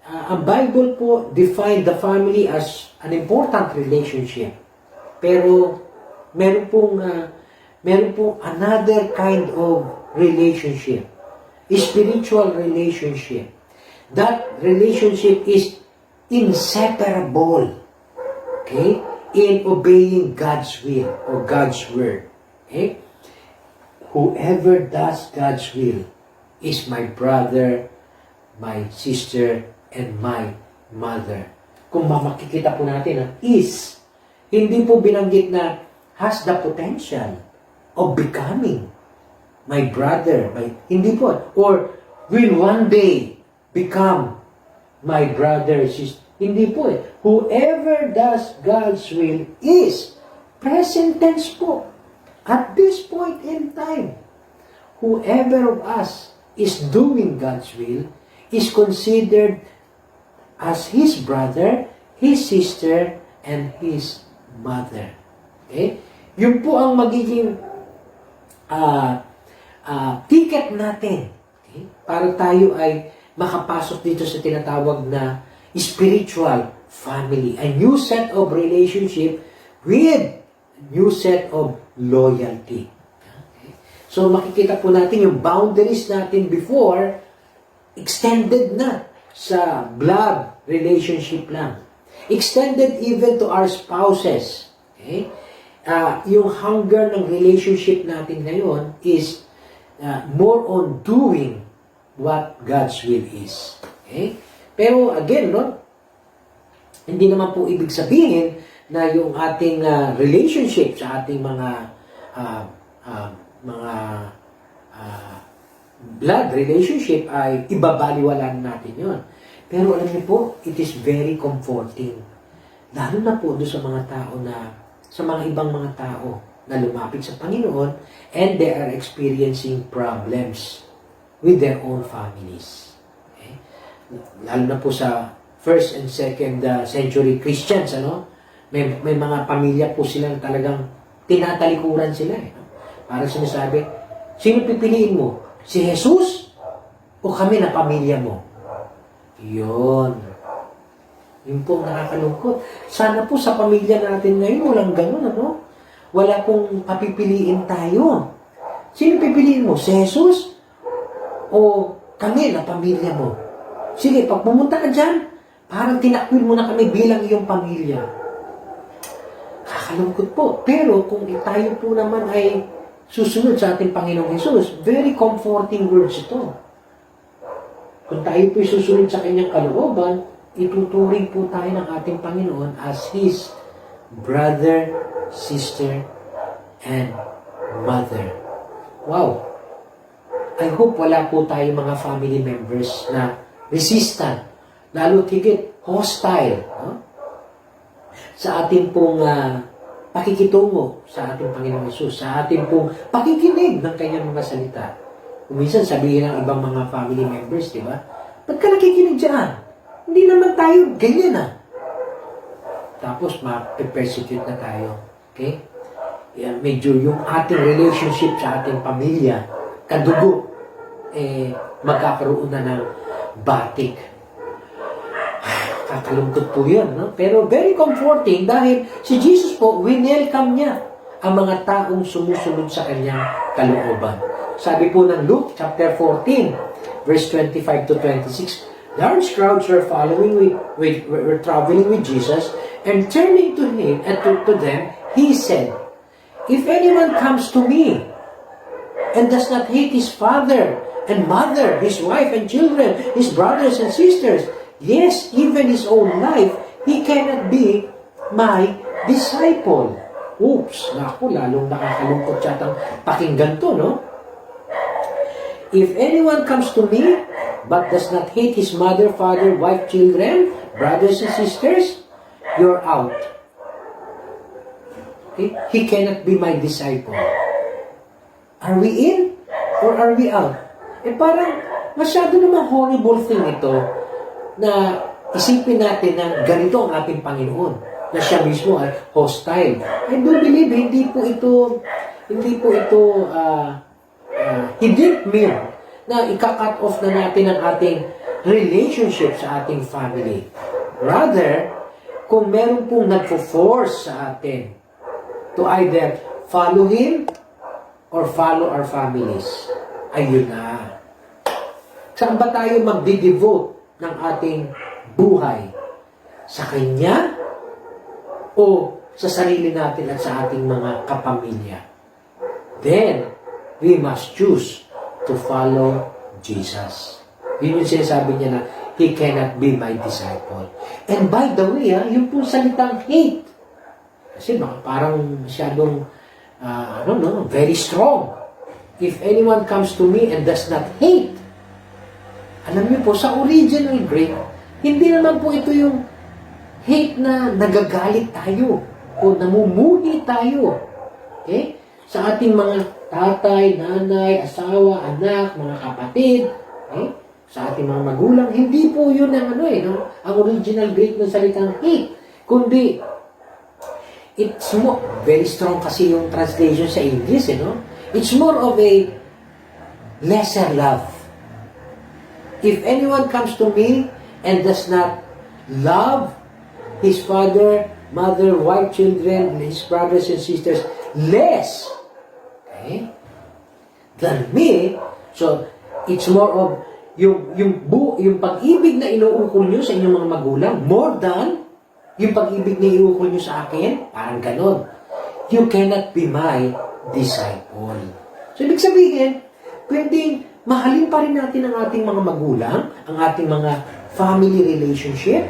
ang Bible po defined the family as an important relationship. Pero meron pong another kind of relationship. Spiritual relationship. That relationship is inseparable. Okay? In obeying God's will or God's word. Okay? Whoever does God's will is my brother, my sister, and my mother. Kung makikita po natin, is, hindi po binanggit na has the potential of becoming my brother, hindi po, or will one day become my brother, sister. Hindi po. Whoever does God's will is, present tense po, at this point in time. Whoever of us is doing God's will is considered as his brother, his sister, and his mother. Okay? Yun po ang magiging ticket natin. Okay? Para tayo ay makapasok dito sa tinatawag na spiritual family. A new set of relationship with new set of loyalty. Okay? So makikita po natin yung boundaries natin before extended na sa blood relationship lang. Extended even to our spouses. Okay? Yung hunger ng relationship natin ngayon is more on doing what God's will is. Okay? Pero again, no, hindi naman po ibig sabihin na yung ating relationship sa ating mga blood relationship ay ibabaliwalan natin yon. Pero alam niyo po, it is very comforting. Lalo na po doon sa mga tao sa mga ibang mga tao na lumapit sa Panginoon and they are experiencing problems with their own families. Okay? Lalo na po sa first and second century Christians, ano? May mga pamilya po silang talagang tinatalikuran sila, eh. Para sinasabi, sino pipiliin mo? Si Jesus o kami na pamilya mo? Yun. Yun po ang nakakalungkot. Sana po sa pamilya natin ngayon, walang ganun, ano? Wala pong papipiliin tayo. Sino pipiliin mo? Si Jesus o kami na pamilya mo? Sige, pag pumunta ka dyan, parang tinakwil mo na kami bilang iyong pamilya. Kakalungkot po. Pero kung tayo po naman ay susunod sa ating Panginoong Jesus, very comforting words ito. Kung tayo po susunod sa kanyang kalooban, ituturing po tayo ng ating Panginoon as His brother, sister, and mother. Wow! I hope wala po tayo mga family members na resistant, lalo tigit hostile, no? Sa ating pong pakikitungo sa ating Panginoong Hesus, sa ating pong pakikinig ng kanyang mga salita. Minsan sabihin ng ibang mga family members, di ba? Ba't ka nakikinig dyan? Hindi naman tayo ganyan, ah. Tapos ma-persecute na tayo. Okay? Yan, medyo yung ating relationship sa ating pamilya, kadugo, magkakaroon na ng batik. Kakalungkot po yun, no? Pero very comforting dahil si Jesus po, winelcome niya ang mga taong sumusunod sa kanyang kalooban. Sabi po ng Luke chapter 14, verse 25 to 26, large crowds were were traveling with Jesus, and turning to him and to them, he said, if anyone comes to me and does not hate his father and mother, his wife and children, his brothers and sisters, yes, even his own life, he cannot be my disciple. Oops, naku, lalong nakakalungkot yatang pakinggan to, no? If anyone comes to me, but does not hate his mother, father, wife, children, brothers and sisters, you're out. Okay? He cannot be my disciple. Are we in or are we out? Parang masyado namang horrible thing ito na isipin natin na ganito ang ating Panginoon, na siya mismo ay hostile. I do believe hindi po ito he didn't mean na ika-cut off na natin ang ating relationship sa ating family. Rather, kung meron pong nagfo-force sa atin to either follow Him or follow our families, ayun na. Saan ba tayo magdi-devote ng ating buhay? Sa Kanya o sa sarili natin at sa ating mga kapamilya? Then, we must choose to follow Jesus. Yun yung sinasabi niya na, He cannot be my disciple. And by the way, yung pong salitang hate, kasi parang masyadong, very strong. If anyone comes to me and does not hate, alam niyo po, sa original Greek, hindi naman po ito yung hate na nagagalit tayo o namumuhi tayo. Okay? Sa ating mga tatay, nanay, asawa, anak, mga kapatid, okay? Sa ating mga magulang, hindi po yun ang ang original Greek ng salitang hate. Kundi, it's more, very strong kasi yung translation sa English, It's more of a lesser love. If anyone comes to me and does not love his father, mother, wife, children, his brothers and sisters, less, okay, than me, so it's more of yung pag-ibig na inuukol nyo sa inyong mga magulang, more than yung pag-ibig na inuukol nyo sa akin, parang ganon. You cannot be my disciple. So, ibig sabihin, pwedeng mahalin pa rin natin ang ating mga magulang, ang ating mga family relationship,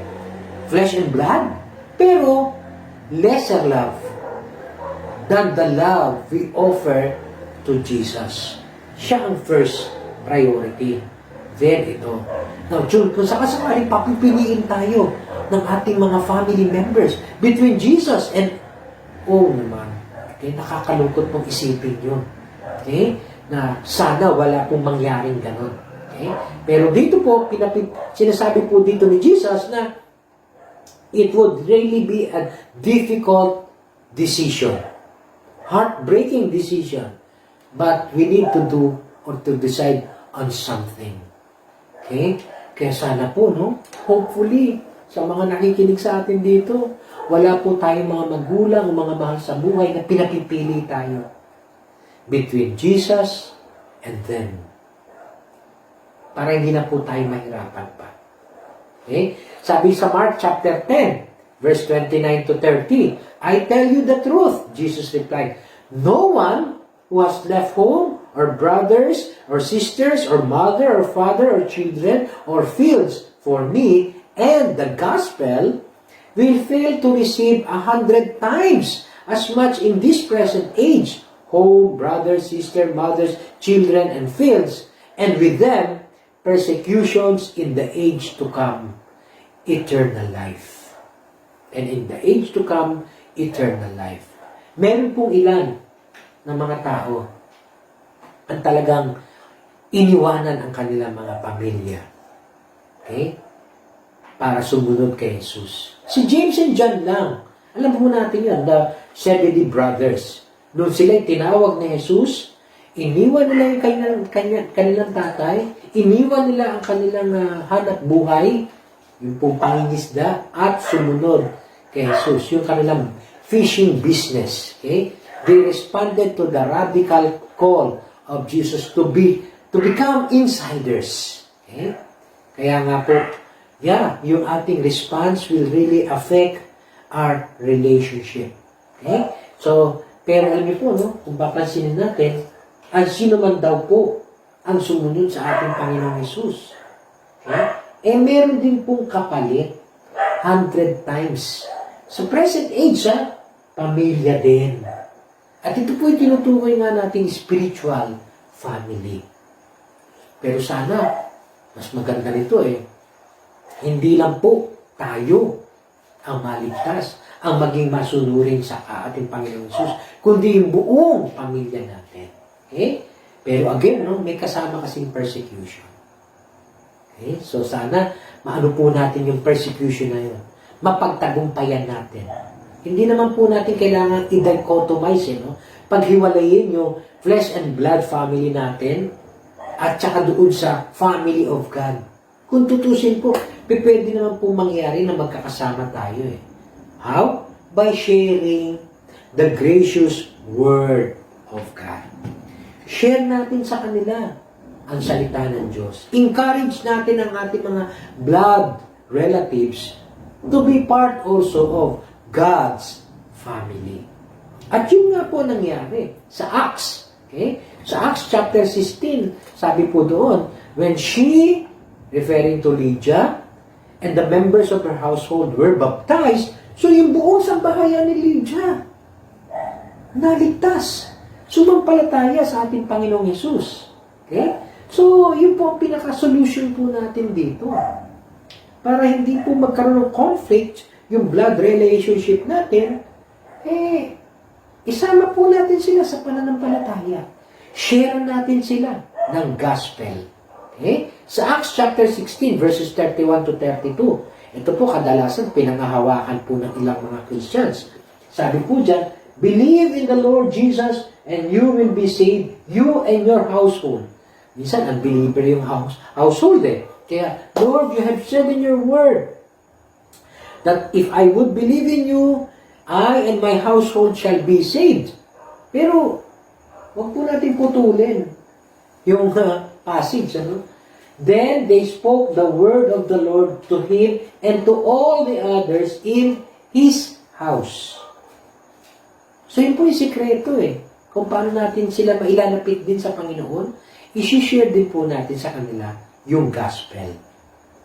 flesh and blood, pero lesser love than the love we offer to Jesus. Siya ang first priority. Then ito. Now, June, kung sakasakaling papipiliin tayo ng ating mga family members between Jesus and, naman, okay, nakakalungkot pong isipin yun. Okay? Na sana wala pong mangyaring ganon. Okay? Pero dito po, sinasabi po dito ni Jesus na It would really be a difficult decision. Heartbreaking decision. But we need to do or to decide on something. Okay? Kaya sana po, no? Hopefully, sa mga nakikinig sa atin dito, wala po tayong mga magulang o mga mahal sa buhay na pinapipili tayo between Jesus and them. Para hindi na po tayo mahirapan pa. Okay? Sabi sa Mark chapter 10, verse 29 to 30, I tell you the truth, Jesus replied, no one who has left home, or brothers, or sisters, or mother, or father, or children, or fields for me and the gospel will fail to receive 100 times as much in this present age, home, brothers, sister, mothers, children, and fields, and with them persecutions in the age to come, eternal life. And in the age to come, eternal life. Meron pong ilan ng mga tao ang talagang iniwanan ang kanilang mga pamilya. Okay? Para sumunod kay Jesus. Si James and John lang. Alam mo natin yan, the Zebedee brothers. Noon sila tinawag ni Jesus, iniwan nila yung kanilang tatay, iniwan nila ang kanilang hanap buhay, yung pong pangingisda, at sumunod kay Jesus. Yung kanilang fishing business. Okay? They responded to the radical call of Jesus to become insiders. Okay? Kaya nga po, yung ating response will really affect our relationship. Okay? So, pero alam niyo po, no, kung papansinin natin, ang sino man daw po ang sumunod sa ating Panginoong Jesus. Okay? Meron din pong kapalit 100 times. Sa present age, pamilya din. At ito po yung tinutukoy nga nating spiritual family. Pero sana, mas maganda nito hindi lang po tayo ang maligtas, ang maging masunurin sa ating Panginoon Jesus, kundi yung buong pamilya natin. Okay? Pero again, no, may kasama kasing persecution. Okay? So sana, maano po natin yung persecution na yun. Mapagtagumpayan natin. Hindi naman po natin kailangan i-dichotomize, no? Paghiwalayin yung flesh and blood family natin at saka doon sa family of God. Kung tutusin po, pwede naman po mangyari na magkakasama tayo. How? By sharing the gracious word of God. Share natin sa kanila ang salita ng Diyos. Encourage natin ang ating mga blood relatives to be part also of God's family. At yun nga po nangyari sa Acts. Okay? Sa Acts chapter 16, sabi po doon, when she, referring to Lydia, and the members of her household were baptized, so yung buong sambahayan ni Lydia, naligtas. Sumampalataya sa ating Panginoong Hesus. Okay? So, yun po ang pinaka-solution po natin dito. Para hindi po magkaroon ng conflict yung blood relationship natin, isama po natin sila sa pananampalataya. Share natin sila ng gospel. Okay? Sa Acts chapter 16, verses 31 to 32, ito po kadalasan pinangahawakan po ng ilang mga Christians. Sabi po dyan, believe in the Lord Jesus and you will be saved, you and your household. Minsan, unbeliever yung household Kaya, Lord, you have said in your word that if I would believe in you, I and my household shall be saved. Pero, wag po natin putulin yung passage. Then they spoke the word of the Lord to him and to all the others in his house. So, yun po yung sikreto Kung paano natin sila mailalapit din sa Panginoon, isi-share din po natin sa kanila yung gospel.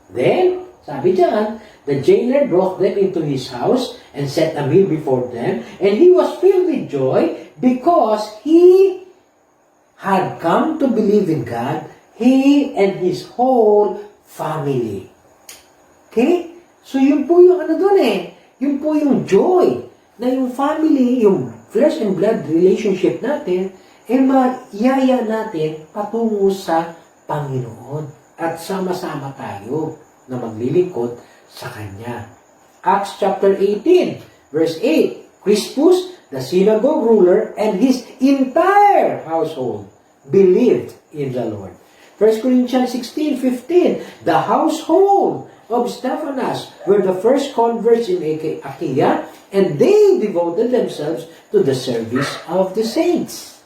Then, sabi diyan, the jailer brought them into his house and set a meal before them, and he was filled with joy because he had come to believe in God, he and his whole family. Okay? So, yun po yung doon Yun po yung joy na yung family, yung flesh and blood relationship natin, mayaya natin patungo sa Panginoon. At sama-sama tayo na maglilingkod sa Kanya. Acts chapter 18, verse 8. Crispus, the synagogue ruler, and his entire household believed in the Lord. 1 Corinthians 16:15. The household of Stephanas were the first converts in Achaia, and they devoted themselves to the service of the saints.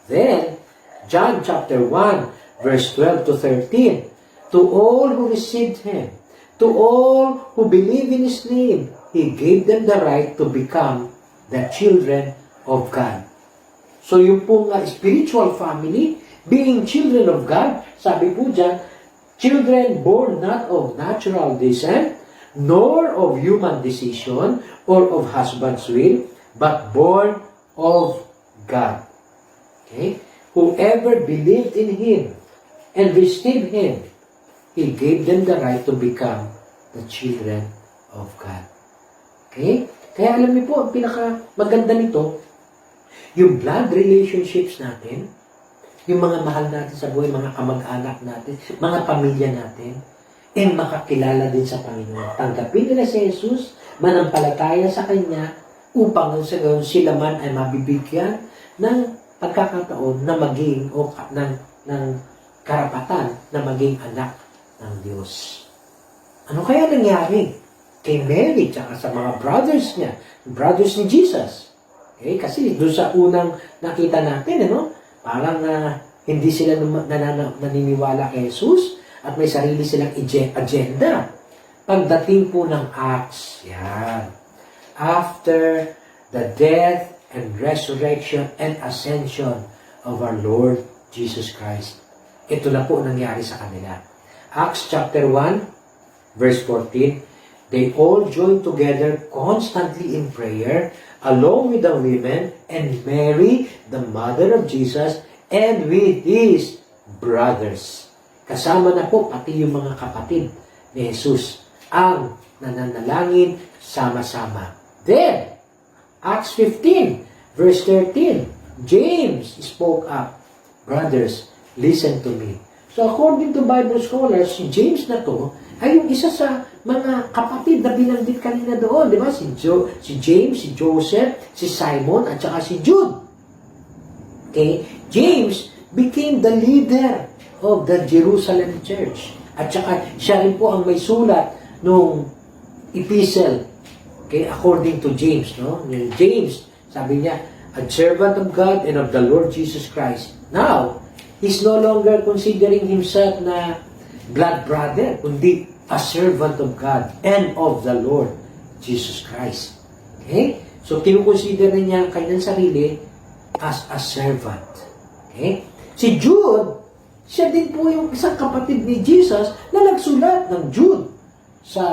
Then, John chapter 1, verse 12 to 13. To all who received him, to all who believe in his name, he gave them the right to become the children of God. So yung pong spiritual family, being children of God, sabi po dyan, children born not of natural descent, nor of human decision, or of husband's will, but born of God. Okay? Whoever believed in him and received him, he gave them the right to become the children of God. Okay? Kaya alam niyo po, ang pinaka-maganda nito, yung blood relationships natin, yung mga mahal natin sa buhay, mga kamag-anak natin, mga pamilya natin, and makakilala din sa Panginoon. Tanggapin nila si Jesus, manampalataya sa Kanya, upang sila man ay mabibigyan ng pagkakataon na maging, o ng karapatan na maging anak ng Diyos. Ano kaya nangyari kay Mary at sa mga brothers niya, brothers ni Jesus? Okay? Kasi doon sa unang nakita natin, parang hindi sila naniniwala kay Jesus at may sarili silang agenda. Pagdating po ng Acts, yan. After the death and resurrection and ascension of our Lord Jesus Christ, ito na po nangyari sa kanila. Acts chapter 1, verse 14, they all joined together constantly in prayer, along with the women and Mary, the mother of Jesus, and with his brothers. Kasama na po pati yung mga kapatid ni Jesus ang nananalangin sama-sama. Then, Acts 15, verse 13, James spoke up, brothers, listen to me. So according to Bible scholars, si James na to ay yung isa sa mga kapatid na binanggit kanina doon, di ba? Si James, si Joseph, si Simon, at saka si Jude. Okay? James became the leader of the Jerusalem church. At saka siya rin po ang may sulat nung epistle. Okay? According to James, no? James, sabi niya, a servant of God and of the Lord Jesus Christ. Now, he's no longer considering himself na blood brother, kundi a servant of God and of the Lord Jesus Christ. Okay? So, kinukonsider niya ang kanyang sarili as a servant. Okay? Si Jude, siya din po yung isang kapatid ni Jesus na nagsulat ng Jude sa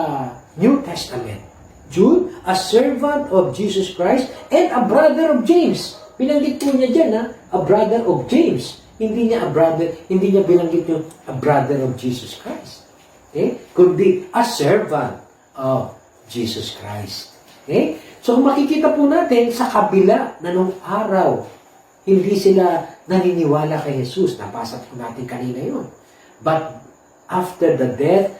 New Testament. Jude, a servant of Jesus Christ and a brother of James. Pinanggit po niya dyan, a brother of James. Hindi niya binanggit yung a brother of Jesus Christ. Okay? Kundi a servant of Jesus Christ. Okay? So kung makikita po natin sa kabila na nung araw, hindi sila naniniwala kay Jesus. Napasa po natin kanina yun. But after the death,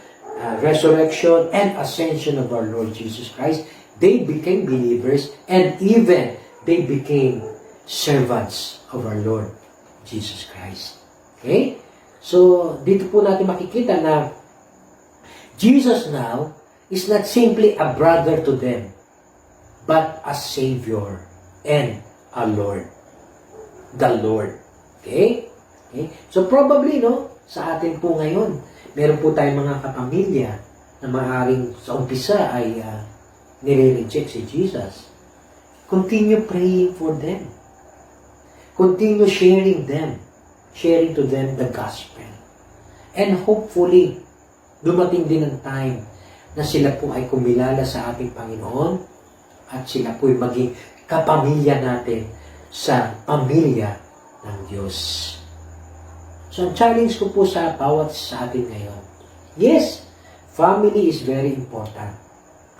resurrection, and ascension of our Lord Jesus Christ, they became believers and even they became servants of our Lord Jesus Christ. Okay? So, dito po natin makikita na Jesus now is not simply a brother to them, but a Savior and a Lord. The Lord. Okay? Okay? So, probably, sa atin po ngayon, meron po tayong mga kapamilya na maaaring sa umpisa ay nire-reject si Jesus. Continue praying for them. Continue sharing to them the gospel. And hopefully, dumating din ang time na sila po ay kumilala sa ating Panginoon at sila po ay maging kapamilya natin sa pamilya ng Diyos. So, ang challenge ko po sa bawat sa atin ngayon, yes, family is very important.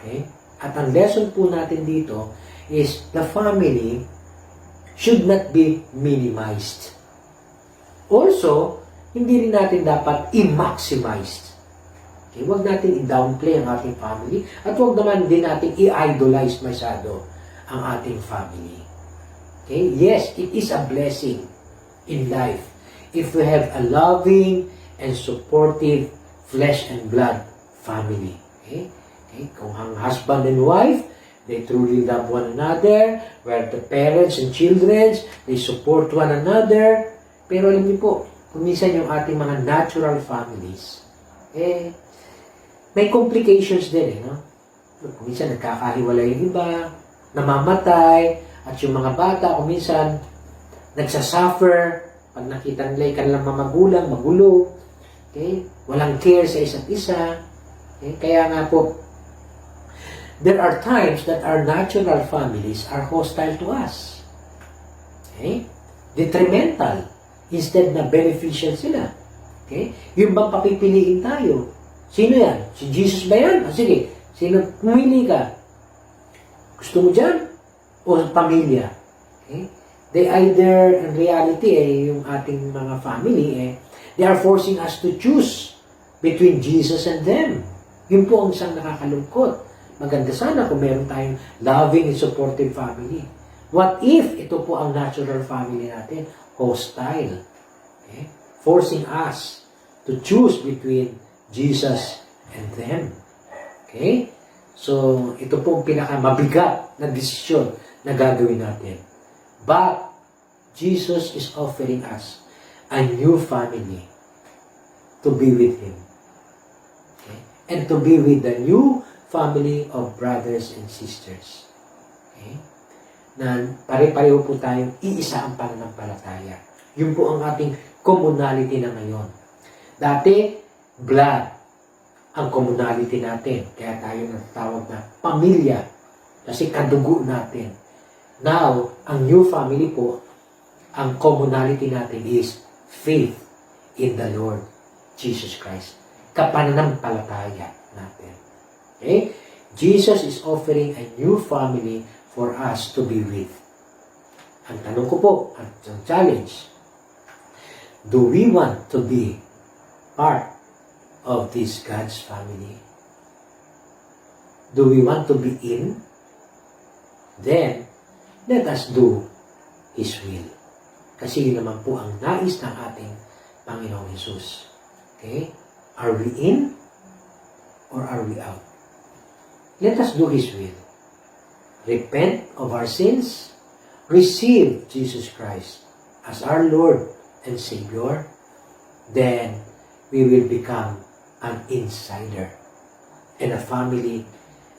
Okay? At ang lesson po natin dito is the family should not be minimized. Also, hindi rin natin dapat i-maximize Okay? Huwag natin i-downplay ang ating family at huwag naman din natin i-idolize masyado ang ating family. Okay? Yes, it is a blessing in life if we have a loving and supportive flesh and blood family. Okay? Okay? Kung ang husband and wife, they truly love one another, where the parents and children, they support one another. Pero alam niyo po, kung minsan yung ating mga natural families, may complications din no? Kung minsan nagkakahiwalay yung iba, namamatay, at yung mga bata, kung minsan nagsasuffer, pag nakita nila yung kanilang mga magulang, magulo, okay? Walang care sa isa't isa. Okay? Kaya nga po, there are times that our natural families are hostile to us. Okay? Detrimental. Instead na beneficial sila. Okay? Yung bang papipiliin tayo? Sino yan? Si Jesus ba yan? Sige, sino? Pumili ka. Gusto mo dyan? O pamilya? Okay? They either, in reality, yung ating mga family, they are forcing us to choose between Jesus and them. Yun po ang isang nakakalungkot. Maganda sana kung meron tayong loving and supportive family. What if ito po ang natural family natin? Hostile. Okay? Forcing us to choose between Jesus and them. Okay? So, ito po ang pinakamabigat na desisyon na gagawin natin. But, Jesus is offering us a new family to be with Him. Okay? And to be with the new family of brothers and sisters. Okay? Na pare-pareho po tayong iisa ang pananampalataya. Yun po ang ating communality na ngayon. Dati, blood ang communality natin. Kaya tayo natawag na pamilya. Kasi kadugo natin. Now, ang new family po, ang communality natin is faith in the Lord Jesus Christ. Kapananampalataya natin. Okay? Jesus is offering a new family for us to be with. Ang tanong ko po, ang challenge, do we want to be part of this God's family? Do we want to be in? Then, let us do His will. Kasi yun naman po ang nais ng ating Panginoong Jesus. Okay? Are we in or are we out? Let us do His will. Repent of our sins. Receive Jesus Christ as our Lord and Savior. Then, we will become an insider and a family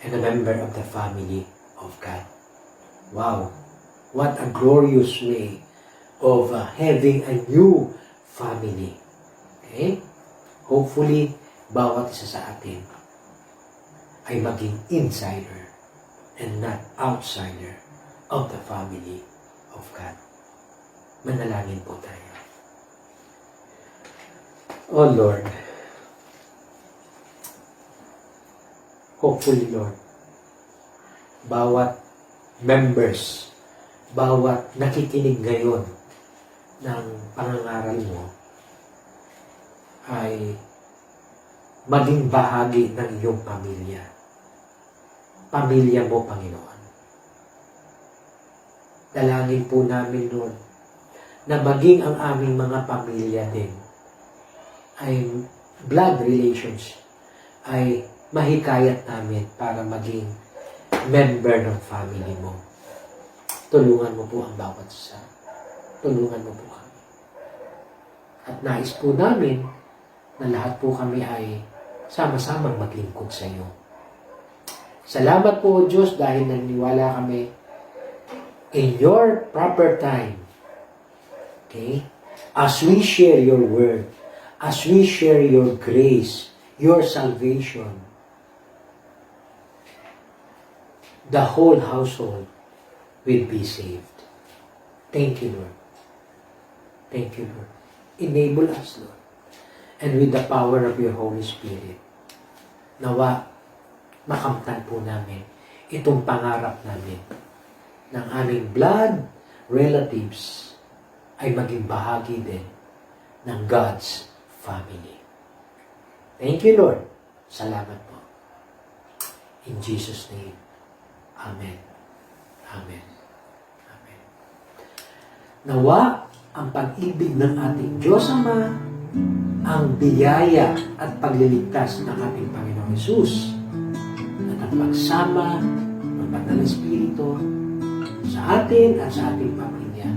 and a member of the family of God. Wow! What a glorious way of having a new family. Okay? Hopefully, bawat isa sa atin ay maging insider and not outsider of the family of God. Manalangin po tayo. Oh Lord, hopefully Lord, bawat members, bawat nakikinig ngayon ng pangangaral mo ay maging bahagi ng iyong pamilya. Pamilya mo, Panginoon. Dalangin po namin, Lord, na maging ang aming mga pamilya din ay blood relations ay mahikayat namin para maging member ng family mo. Tulungan mo po ang bawat isa. Tulungan mo po kami. At nais po namin na lahat po kami ay sama-samang maglingkod sa iyo. Salamat po, Diyos, dahil naniniwala kami in your proper time. Okay? As we share your word, as we share your grace, your salvation, the whole household will be saved. Thank you, Lord. Thank you, Lord. Enable us, Lord. And with the power of your Holy Spirit, nawa, makamtan po namin itong pangarap namin ng aming blood relatives ay maging bahagi din ng God's family. Thank you, Lord, Salamat po. In Jesus' name. Amen. Amen. Amen. Nawa ang pag-ibig ng ating Diyos Ama, ang biyaya at pagliligtas ng ating Panginoong Hesus, at ang pagsama ng Banal na Espiritu sa atin at sa ating pamilya,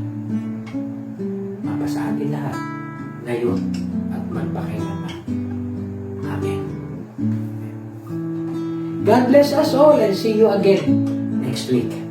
mapasa atin lahat, ngayon at magpakailanman. Amen. God bless us all and see you again next week.